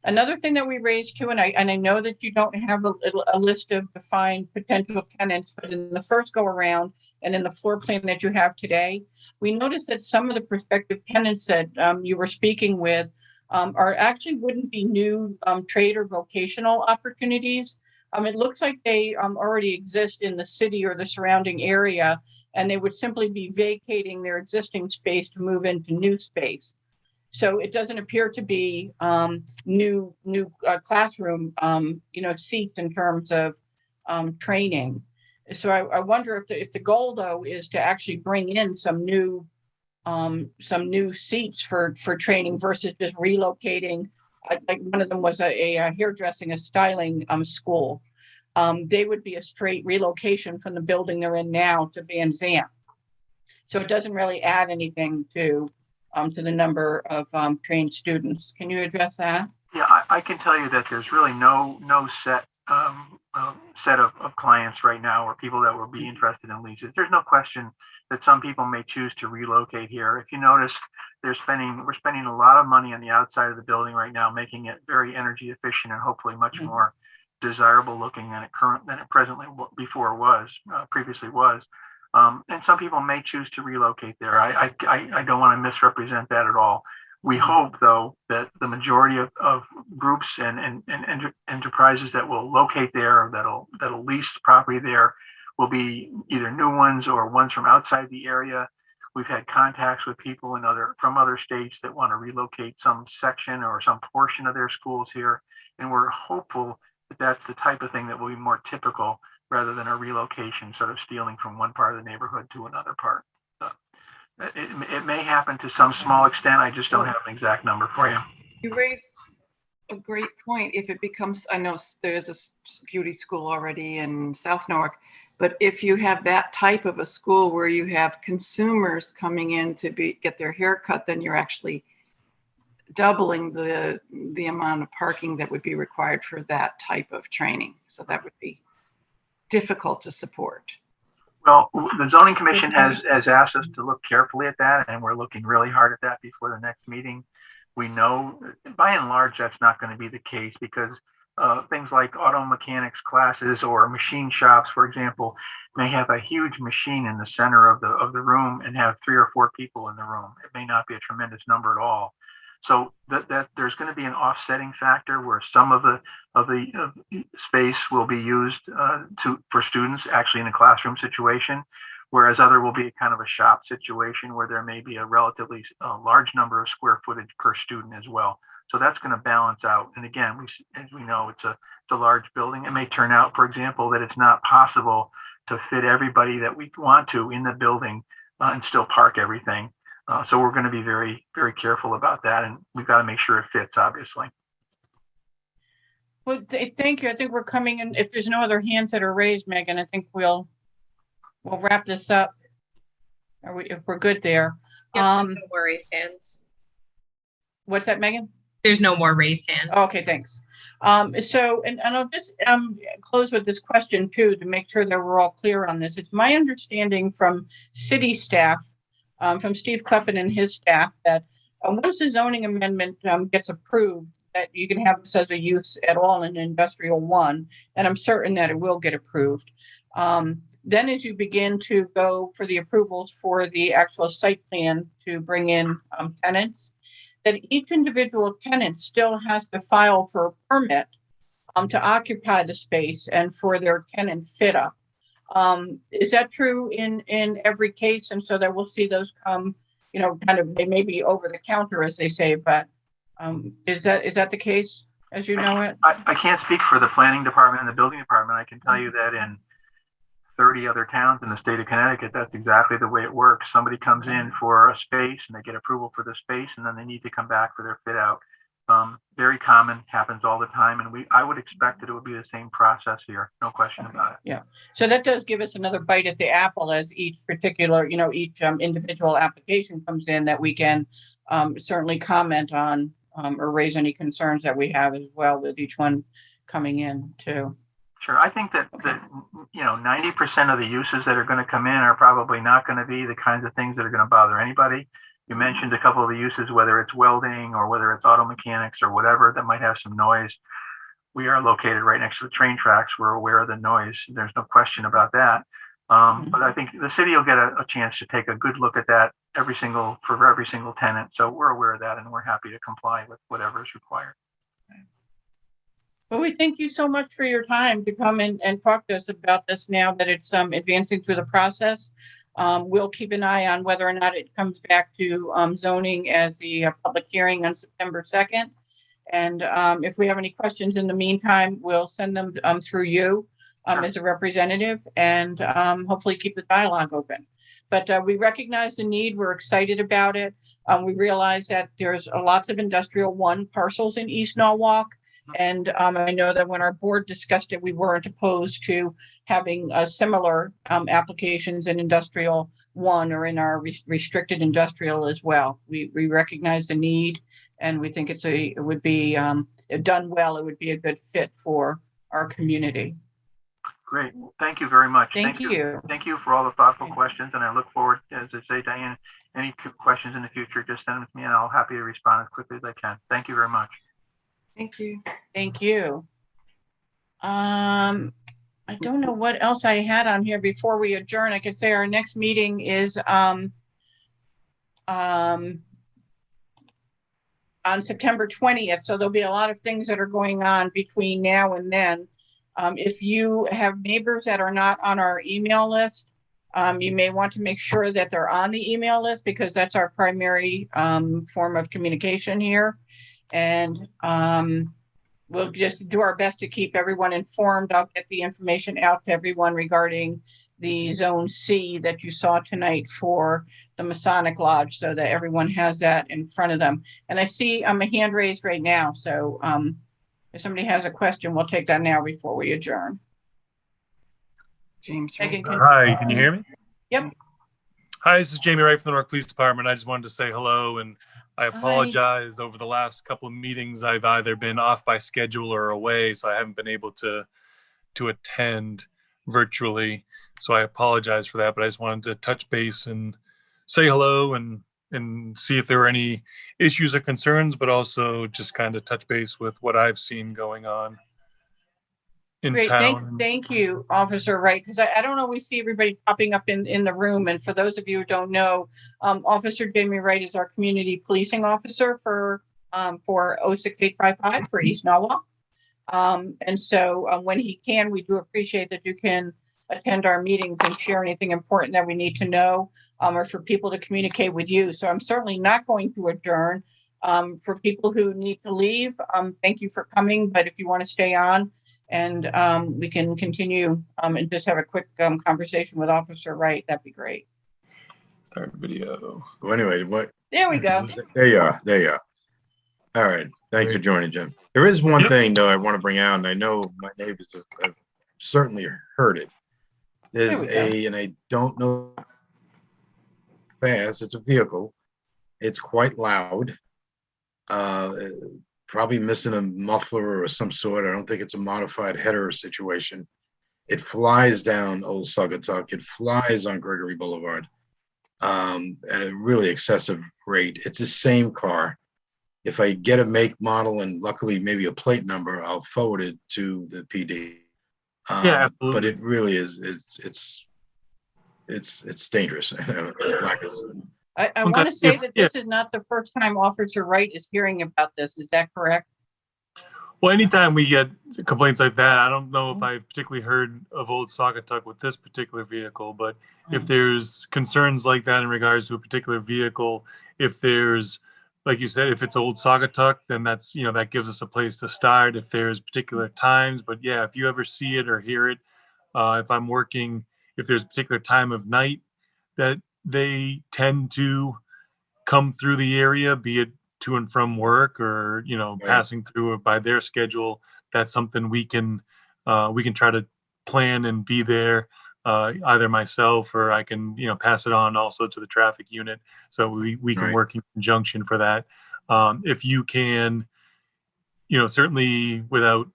Another thing that we raised too, and I know that you don't have a list of defined potential tenants, but in the first go around and in the floor plan that you have today, we noticed that some of the prospective tenants that you were speaking with are actually wouldn't be new trade or vocational opportunities. It looks like they already exist in the city or the surrounding area, and they would simply be vacating their existing space to move into new space. So it doesn't appear to be new classroom, seats in terms of training. So I wonder if the goal though is to actually bring in some new seats for training versus just relocating. Like one of them was a hairdressing, a styling school. They would be a straight relocation from the building they're in now to Van Zant. So it doesn't really add anything to the number of trained students. Can you address that? Yeah, I can tell you that there's really no set set of clients right now or people that will be interested in leases. There's no question that some people may choose to relocate here. If you notice, we're spending a lot of money on the outside of the building right now, making it very energy efficient and hopefully much more desirable looking than it presently previously was. And some people may choose to relocate there. I don't want to misrepresent that at all. We hope, though, that the majority of groups and enterprises that will locate there or that'll lease the property there will be either new ones or ones from outside the area. We've had contacts with people from other states that want to relocate some section or some portion of their schools here, and we're hopeful that that's the type of thing that will be more typical rather than a relocation, sort of stealing from one part of the neighborhood to another part. It may happen to some small extent. I just don't have an exact number for you. You raise a great point. If it becomes, I know there's a beauty school already in South Norwalk, but if you have that type of a school where you have consumers coming in to get their hair cut, then you're actually doubling the amount of parking that would be required for that type of training. So that would be difficult to support. Well, the zoning commission has asked us to look carefully at that, and we're looking really hard at that before the next meeting. We know, by and large, that's not going to be the case because things like auto mechanics classes or machine shops, for example, may have a huge machine in the center of the room and have 3 or 4 people in the room. It may not be a tremendous number at all. So that there's going to be an offsetting factor where some of the space will be used for students actually in a classroom situation, whereas other will be kind of a shop situation where there may be a relatively large number of square footage per student as well. So that's going to balance out. And again, as we know, it's a large building. It may turn out, for example, that it's not possible to fit everybody that we want to in the building and still park everything. So we're going to be very, very careful about that, and we've got to make sure it fits, obviously. Well, thank you. I think we're coming in. If there's no other hands that are raised, Megan, I think we'll wrap this up. If we're good there. No more raised hands. What's that, Megan? There's no more raised hands. Okay, thanks. So, and I'll just close with this question too, to make sure that we're all clear on this. It's my understanding from city staff, from Steve Kleppen and his staff, that once the zoning amendment gets approved, that you can have this as a use at all in industrial 1, and I'm certain that it will get approved. Then as you begin to go for the approvals for the actual site plan to bring in tenants, that each individual tenant still has to file for a permit to occupy the space and for their tenant fit up. Is that true in every case? And so that we'll see those come, kind of, they may be over the counter, as they say, but is that the case as you know it? I can't speak for the planning department and the building department. I can tell you that in 30 other towns in the state of Connecticut, that's exactly the way it works. Somebody comes in for a space and they get approval for the space, and then they need to come back for their fit out. Very common, happens all the time, and I would expect that it would be the same process here, no question about it. Yeah, so that does give us another bite at the apple as each particular, each individual application comes in, that we can certainly comment on or raise any concerns that we have as well with each one coming in too. Sure, I think that, Okay. 90% of the uses that are going to come in are probably not going to be the kinds of things that are going to bother anybody. You mentioned a couple of the uses, whether it's welding or whether it's auto mechanics or whatever that might have some noise. We are located right next to the train tracks. We're aware of the noise. There's no question about that. But I think the city will get a chance to take a good look at that for every single tenant. So we're aware of that, and we're happy to comply with whatever is required. Well, we thank you so much for your time to come in and talk to us about this now that it's advancing through the process. We'll keep an eye on whether or not it comes back to zoning as the public hearing on September 2nd. And if we have any questions in the meantime, we'll send them through you as a representative, and hopefully keep the dialogue open. But we recognize the need. We're excited about it. We realize that there's lots of industrial 1 parcels in East Norwalk. And I know that when our board discussed it, we weren't opposed to having similar applications in industrial 1 or in our restricted industrial as well. We recognize the need, and we think it would be done well. It would be a good fit for our community. Great. Well, thank you very much. Thank you. Thank you for all the thoughtful questions, and I look forward, as I say, Diane, any questions in the future, just send them to me, and I'll happy to respond as quickly as I can. Thank you very much. Thank you. Thank you. I don't know what else I had on here before we adjourn. I could say our next meeting is on September 20th. So there'll be a lot of things that are going on between now and then. If you have neighbors that are not on our email list, you may want to make sure that they're on the email list, because that's our primary form of communication here. And we'll just do our best to keep everyone informed. I'll get the information out to everyone regarding the Zone C that you saw tonight for the Masonic Lodge, so that everyone has that in front of them. And I see a hand raised right now. So if somebody has a question, we'll take that now before we adjourn. James. Megan, Hi, can you hear me? Yep. Hi, this is Jamie Wright from the North Police Department. I just wanted to say hello, and I apologize. Over the last couple of meetings, I've either been off by schedule or away, so I haven't been able to attend virtually. So I apologize for that, but I just wanted to touch base and say hello and see if there were any issues or concerns, but also just kind of touch base with what I've seen going on in Great, town. thank you, Officer Wright, because I don't always see everybody popping up in the room. And for those of you who don't know, Officer Jamie Wright is our community policing officer for 06855 for East Norwalk. And so when he can, we do appreciate that you can attend our meetings and share anything important that we need to know, or for people to communicate with you. So I'm certainly not going to adjourn. For people who need to leave, thank you for coming. But if you want to stay on, and we can continue and just have a quick conversation with Officer Wright, that'd be great. Start video. Well, anyway, what? There we go. There you are. There you are. All right. Thanks for joining, Jim. There is one thing, though, I want to bring out, and I know my neighbors have certainly heard it. There's and I don't know fast. It's a vehicle. It's quite loud. Probably missing a muffler or some sort. I don't think it's a modified header situation. It flies down Old Saugatuck. It flies on Gregory Boulevard at a really excessive rate. It's the same car. If I get a make, model, and luckily maybe a plate number, I'll forward it to the PD. Yeah, but it really is. It's dangerous. I want to say that this is not the first time Officer Wright is hearing about this. Is that correct? Well, anytime we get complaints like that, I don't know if I've particularly heard of Old Saugatuck with this particular vehicle, but if there's concerns like that in regards to a particular vehicle, if there's, like you said, if it's Old Saugatuck, then that's, that gives us a place to start if there's particular times. But yeah, if you ever see it or hear it, if I'm working, if there's a particular time of night that they tend to come through the area, be it to and from work or, Right. passing through or by their schedule, that's something we can try to plan and be there. Either myself or I can, pass it on also to the traffic unit. So we can Right. work in conjunction for that. If you can, certainly without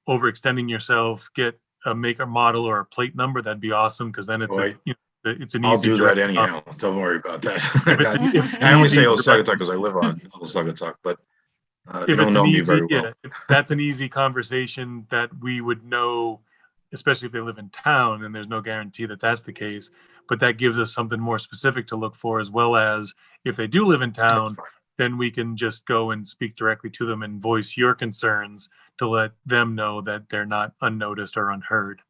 overextending yourself, get a make or model or a plate number, that'd be awesome. Because then it's Right. it's an I'll easy do that direct- anyhow. Don't worry about that. if I only say easy Osagatok direct- because I live on Osagatok, but you if don't it's know an me easy, very well. if that's an easy conversation that we would know, especially if they live in town, and there's no guarantee that that's the case, but that gives us something more specific to look for, as well as if they do live in That's town, fine. then we can just go and speak directly to them and voice your concerns to let them know that they're not unnoticed or unheard.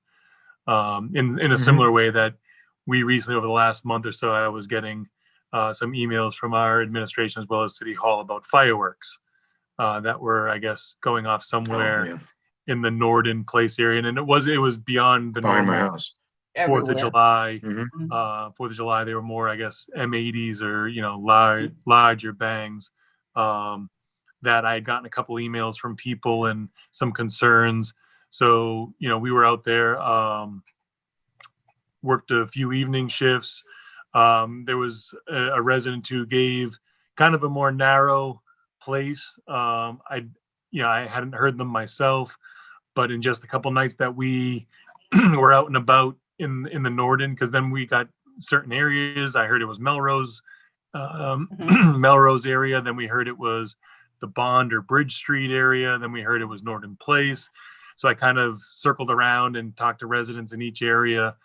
In a Mhm. similar way that we recently, over the last month or so, I was getting some emails from our administration as well as City Hall about fireworks that were, I guess, going off Oh, somewhere yeah. in the Norden Place area, and it was beyond the Behind my normal house. 4th of Everywhere. July. Mhm. 4th of July, they were more, I guess, M80s or larger bangs. That I had gotten a couple emails from people and some concerns. So we were out there, worked a few evening shifts. There was a resident who gave kind of a more narrow place. I hadn't heard them myself, but in just a couple nights that we were out and about in the Norden, because then we got certain areas. I heard it was Melrose, Melrose area. Then we heard it was the Bond or Bridge Street area. Then we heard it was Norden Place. So I kind of circled around and talked to residents in each area.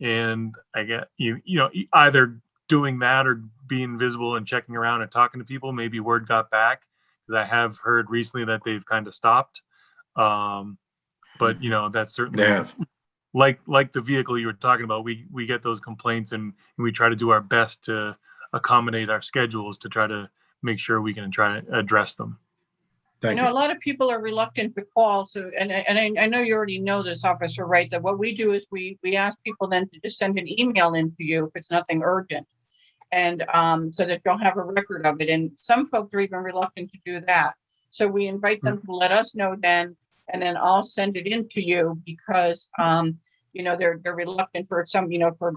And I get either doing that or being visible and checking around and talking to people. Maybe word got back, because I have heard recently that they've kind of stopped. But that's certainly They have. like the vehicle you were talking about. We get those complaints and we try to do our best to accommodate our schedules to try to make sure we can try to address them. Thank A you. lot of people are reluctant to call. So, and I know you already know this, Officer, right? That what we do is we ask people then to just send an email in to you if it's nothing urgent. And so that you'll have a record of it. And some folks are even reluctant to do that. So we invite them to let us know then, and then I'll send it in to you because, they're reluctant for for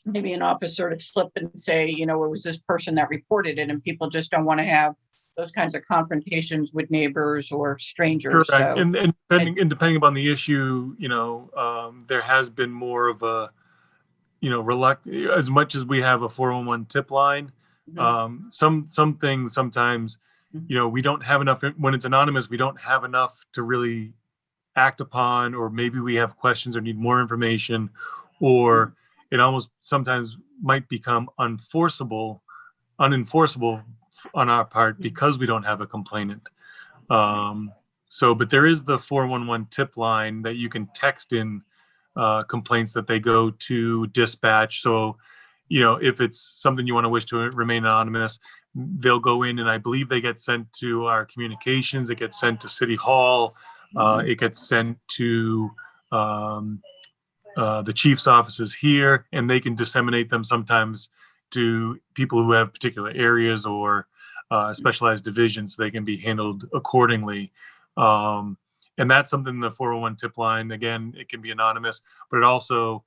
maybe an officer to slip and say, it was this person that reported it, and people just don't want to have those kinds of confrontations with neighbors or strangers. Correct. So, And depending upon the issue, there has been more of a, reluctant, as much as we have a 411 tip line. Some things sometimes, we don't have enough when it's anonymous. We don't have enough to really act upon, or maybe we have questions or need more information, or it almost sometimes might become unenforceable on our part because we don't have a complainant. But there is the 411 tip line that you can text in complaints that they go to dispatch. So, if it's something you want to wish to remain anonymous, they'll go in, and I believe they get sent to our communications. It gets sent to City Hall. It gets sent to the chief's offices here, and they can disseminate them sometimes to people who have particular areas or specialized divisions, so they can be handled accordingly. And that's something, the 401 tip line, again, it can be anonymous, but it also,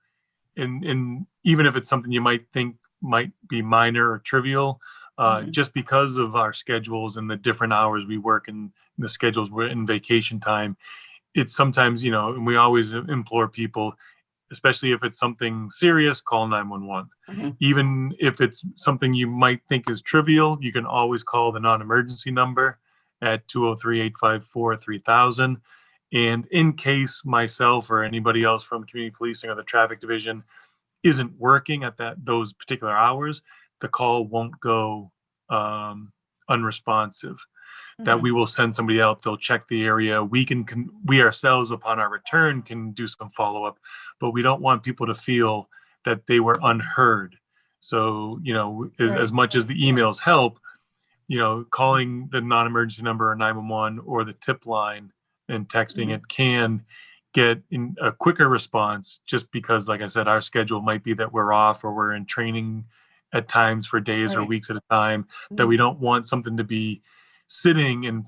in even if it's something you might think might be minor or trivial, just because of our schedules and the different hours we work and the schedules we're in vacation time, it's sometimes, and we always implore people, especially if it's something serious, call 911. Even if it's something you might think is trivial, you can always call the non-emergency number at 203-854-3000. And in case myself or anybody else from community policing or the traffic division isn't working at those particular hours, the call won't go unresponsive. That we will send somebody out, they'll check the area. We ourselves, upon our return, can do some follow-up, but we don't want people to feel that they were unheard. So, as much as the emails help, calling the non-emergency number or 911 or the tip line and texting it can get in a quicker response, just because, like I said, our schedule might be that we're off or we're in training at times for days or weeks at a time, that we don't want something to be sitting and,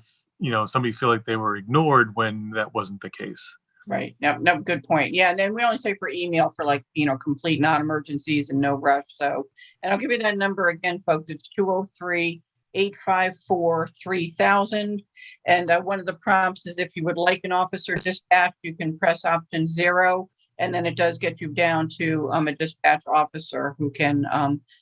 somebody feel like they were ignored when that wasn't the case. Right. No, good point. Yeah. And then we only say for email for like, complete non-emergencies and no rush. So, and I'll give you that number again, folks. It's 203-854-3000. And one of the prompts is if you would like an officer dispatch, you can press option 0. And then it does get you down to a dispatch officer who can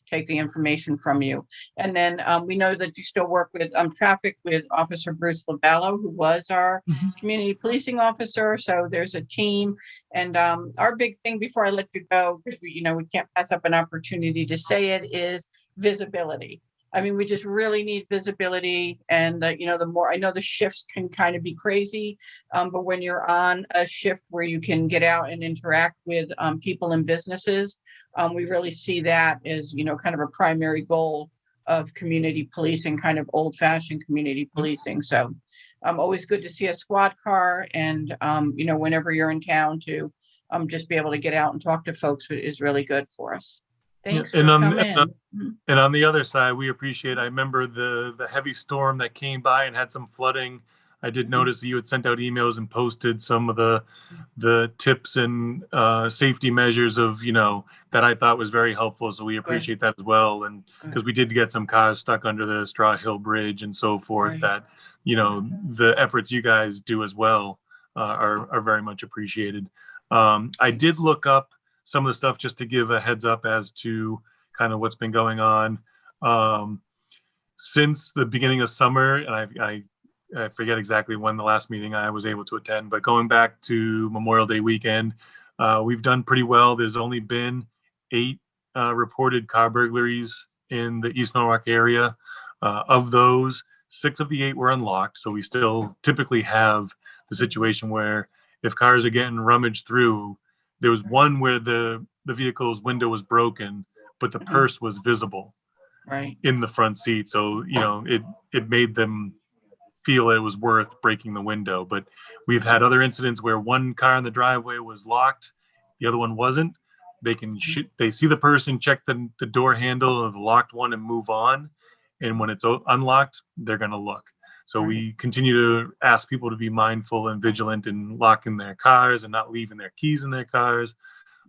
take the information from you. And then we know that you still work with traffic with Officer Bruce Lavallo, who was our community policing officer. So there's a team. And our big thing before I let you go, because we can't pass up an opportunity to say it, is visibility. I mean, we just really need visibility. And, the more, I know the shifts can kind of be crazy, but when you're on a shift where you can get out and interact with people and businesses, we really see that as, kind of a primary goal of community policing, kind of old fashioned community policing. So always good to see a squad car, and, whenever you're in town to just be able to get out and talk to folks is really good for us. Thanks for coming. And on the other side, we appreciate, I remember the heavy storm that came by and had some flooding. I did notice that you had sent out emails and posted some of the tips and safety measures of, that I thought was very helpful. So we appreciate that as well. And because we did get some cars stuck under the Straw Hill Bridge and so forth, that, the efforts you guys do as well are very much appreciated. I did look up some of the stuff just to give a heads up as to kind of what's been going on since the beginning of summer. And I forget exactly when the last meeting I was able to attend, but going back to Memorial Day weekend, we've done pretty well. There's only been 8 reported car burglaries in the East Norwalk area. Of those, 6 of the 8 were unlocked. So we still typically have the situation where if cars are getting rummaged through, there was one where the vehicle's window was broken, but the purse was visible in the front seat. So, it made them feel it was worth breaking the window. But we've had other incidents where one car in the driveway was locked, the other one wasn't. They see the person, check the door handle of the locked one and move on. And when it's unlocked, they're going to look. So we continue to ask people to be mindful and vigilant in locking their cars and not leaving their keys in their cars.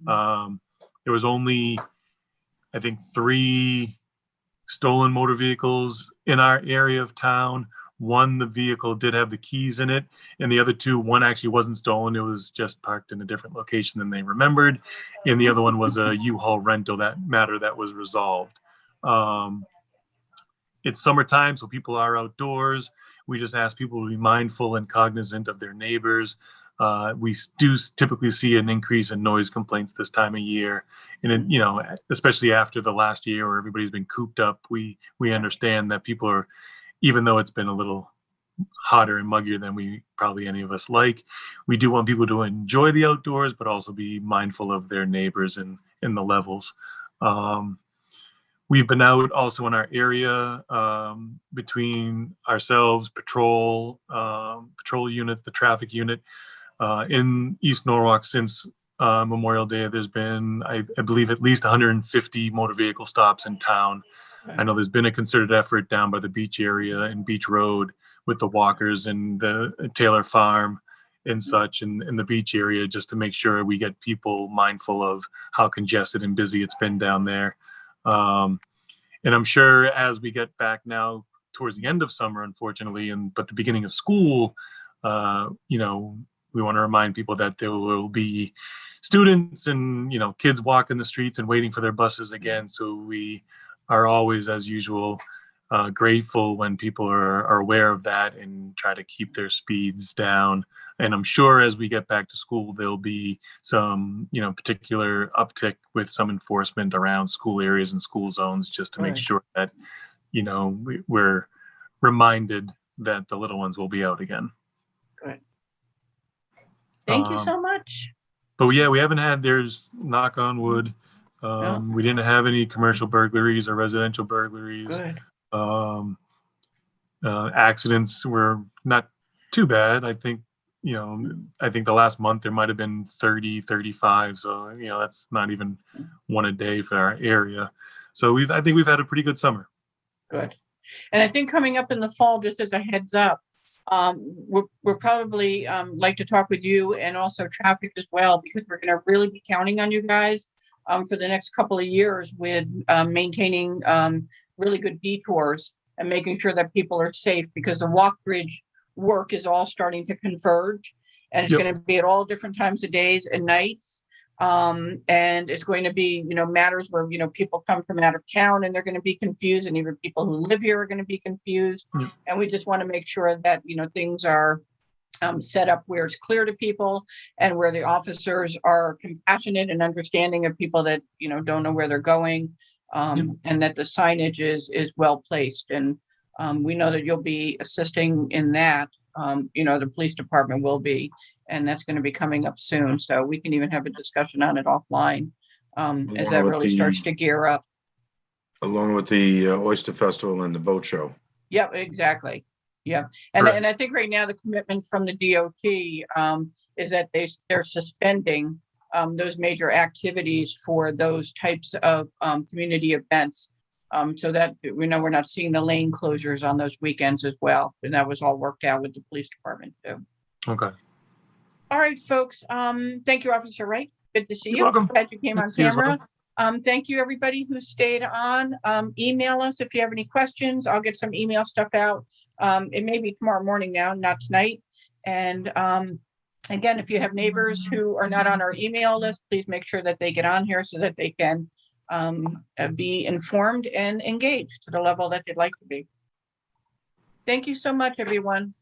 There was only, I think, 3 stolen motor vehicles in our area of town. One, the vehicle did have the keys in it, and the other 2, one actually wasn't stolen. It was just parked in a different location than they remembered. And the other one was a U-Haul rental that was resolved. It's summertime, so people are outdoors. We just ask people to be mindful and cognizant of their neighbors. We do typically see an increase in noise complaints this time of year. And, especially after the last year where everybody's been cooped up, we understand that people are, even though it's been a little hotter and muggier than we probably any of us like, we do want people to enjoy the outdoors, but also be mindful of their neighbors and the levels. We've been out also in our area between ourselves, patrol unit, the traffic unit in East Norwalk since Memorial Day. There's been, I believe, at least 150 motor vehicle stops in town. I know there's been a concerted effort down by the beach area and Beach Road with the walkers and the Taylor Farm and such, and the beach area, just to make sure we get people mindful of how congested and busy it's been down there. And I'm sure as we get back now towards the end of summer, unfortunately, but the beginning of school, we want to remind people that there will be students and, kids walking the streets and waiting for their buses again. So we are always, as usual, grateful when people are aware of that and try to keep their speeds down. And I'm sure as we get back to school, there'll be some, particular uptick with some enforcement around school areas and school zones, just to make sure that, we're reminded that the little ones will be out again. Good. Thank you so much. But yeah, we haven't had, there's knock on wood. We didn't have any commercial burglaries or residential burglaries. Good. Accidents were not too bad. I think the last month there might have been 30, 35. So, that's not even one a day for our area. So I think we've had a pretty good summer. Good. And I think coming up in the fall, just as a heads up, we're probably like to talk with you and also traffic as well, because we're going to really be counting on you guys for the next couple of years with maintaining really good detours and making sure that people are safe, because the walk bridge work is all starting to converge, and it's Yep. going to be at all different times of days and nights. And it's going to be, matters where, people come from out of town and they're going to be confused, and even people who live here are going to be confused. Yep. And we just want to make sure that, things are set up where it's clear to people, and where the officers are compassionate and understanding of people that, don't know where they're going, and that the signage is well placed. And we know that you'll be assisting in that. The police department will be, and that's going to be coming up soon. So we can even have a discussion on it offline as that Along with really starts to gear up. Along with the Oyster Festival and the boat show. Yep, exactly. Yeah. And Correct. and I think right now the commitment from the DOT is that they're suspending those major activities for those types of community events. So that we know we're not seeing the lane closures on those weekends as well. And that was all worked out with the police department too. Okay. All right, folks. Thank you, Officer Wright. Good to see You're you. welcome. Glad you came Good on to see you as camera. Thank you, everybody who stayed on. Email us if you have any questions. I'll get some email stuff out. It may be tomorrow morning now, not tonight. And again, if you have neighbors who are not on our email list, please make sure that they get on here so that they can be informed and engaged to the level that they'd like to be. Thank you so much, everyone.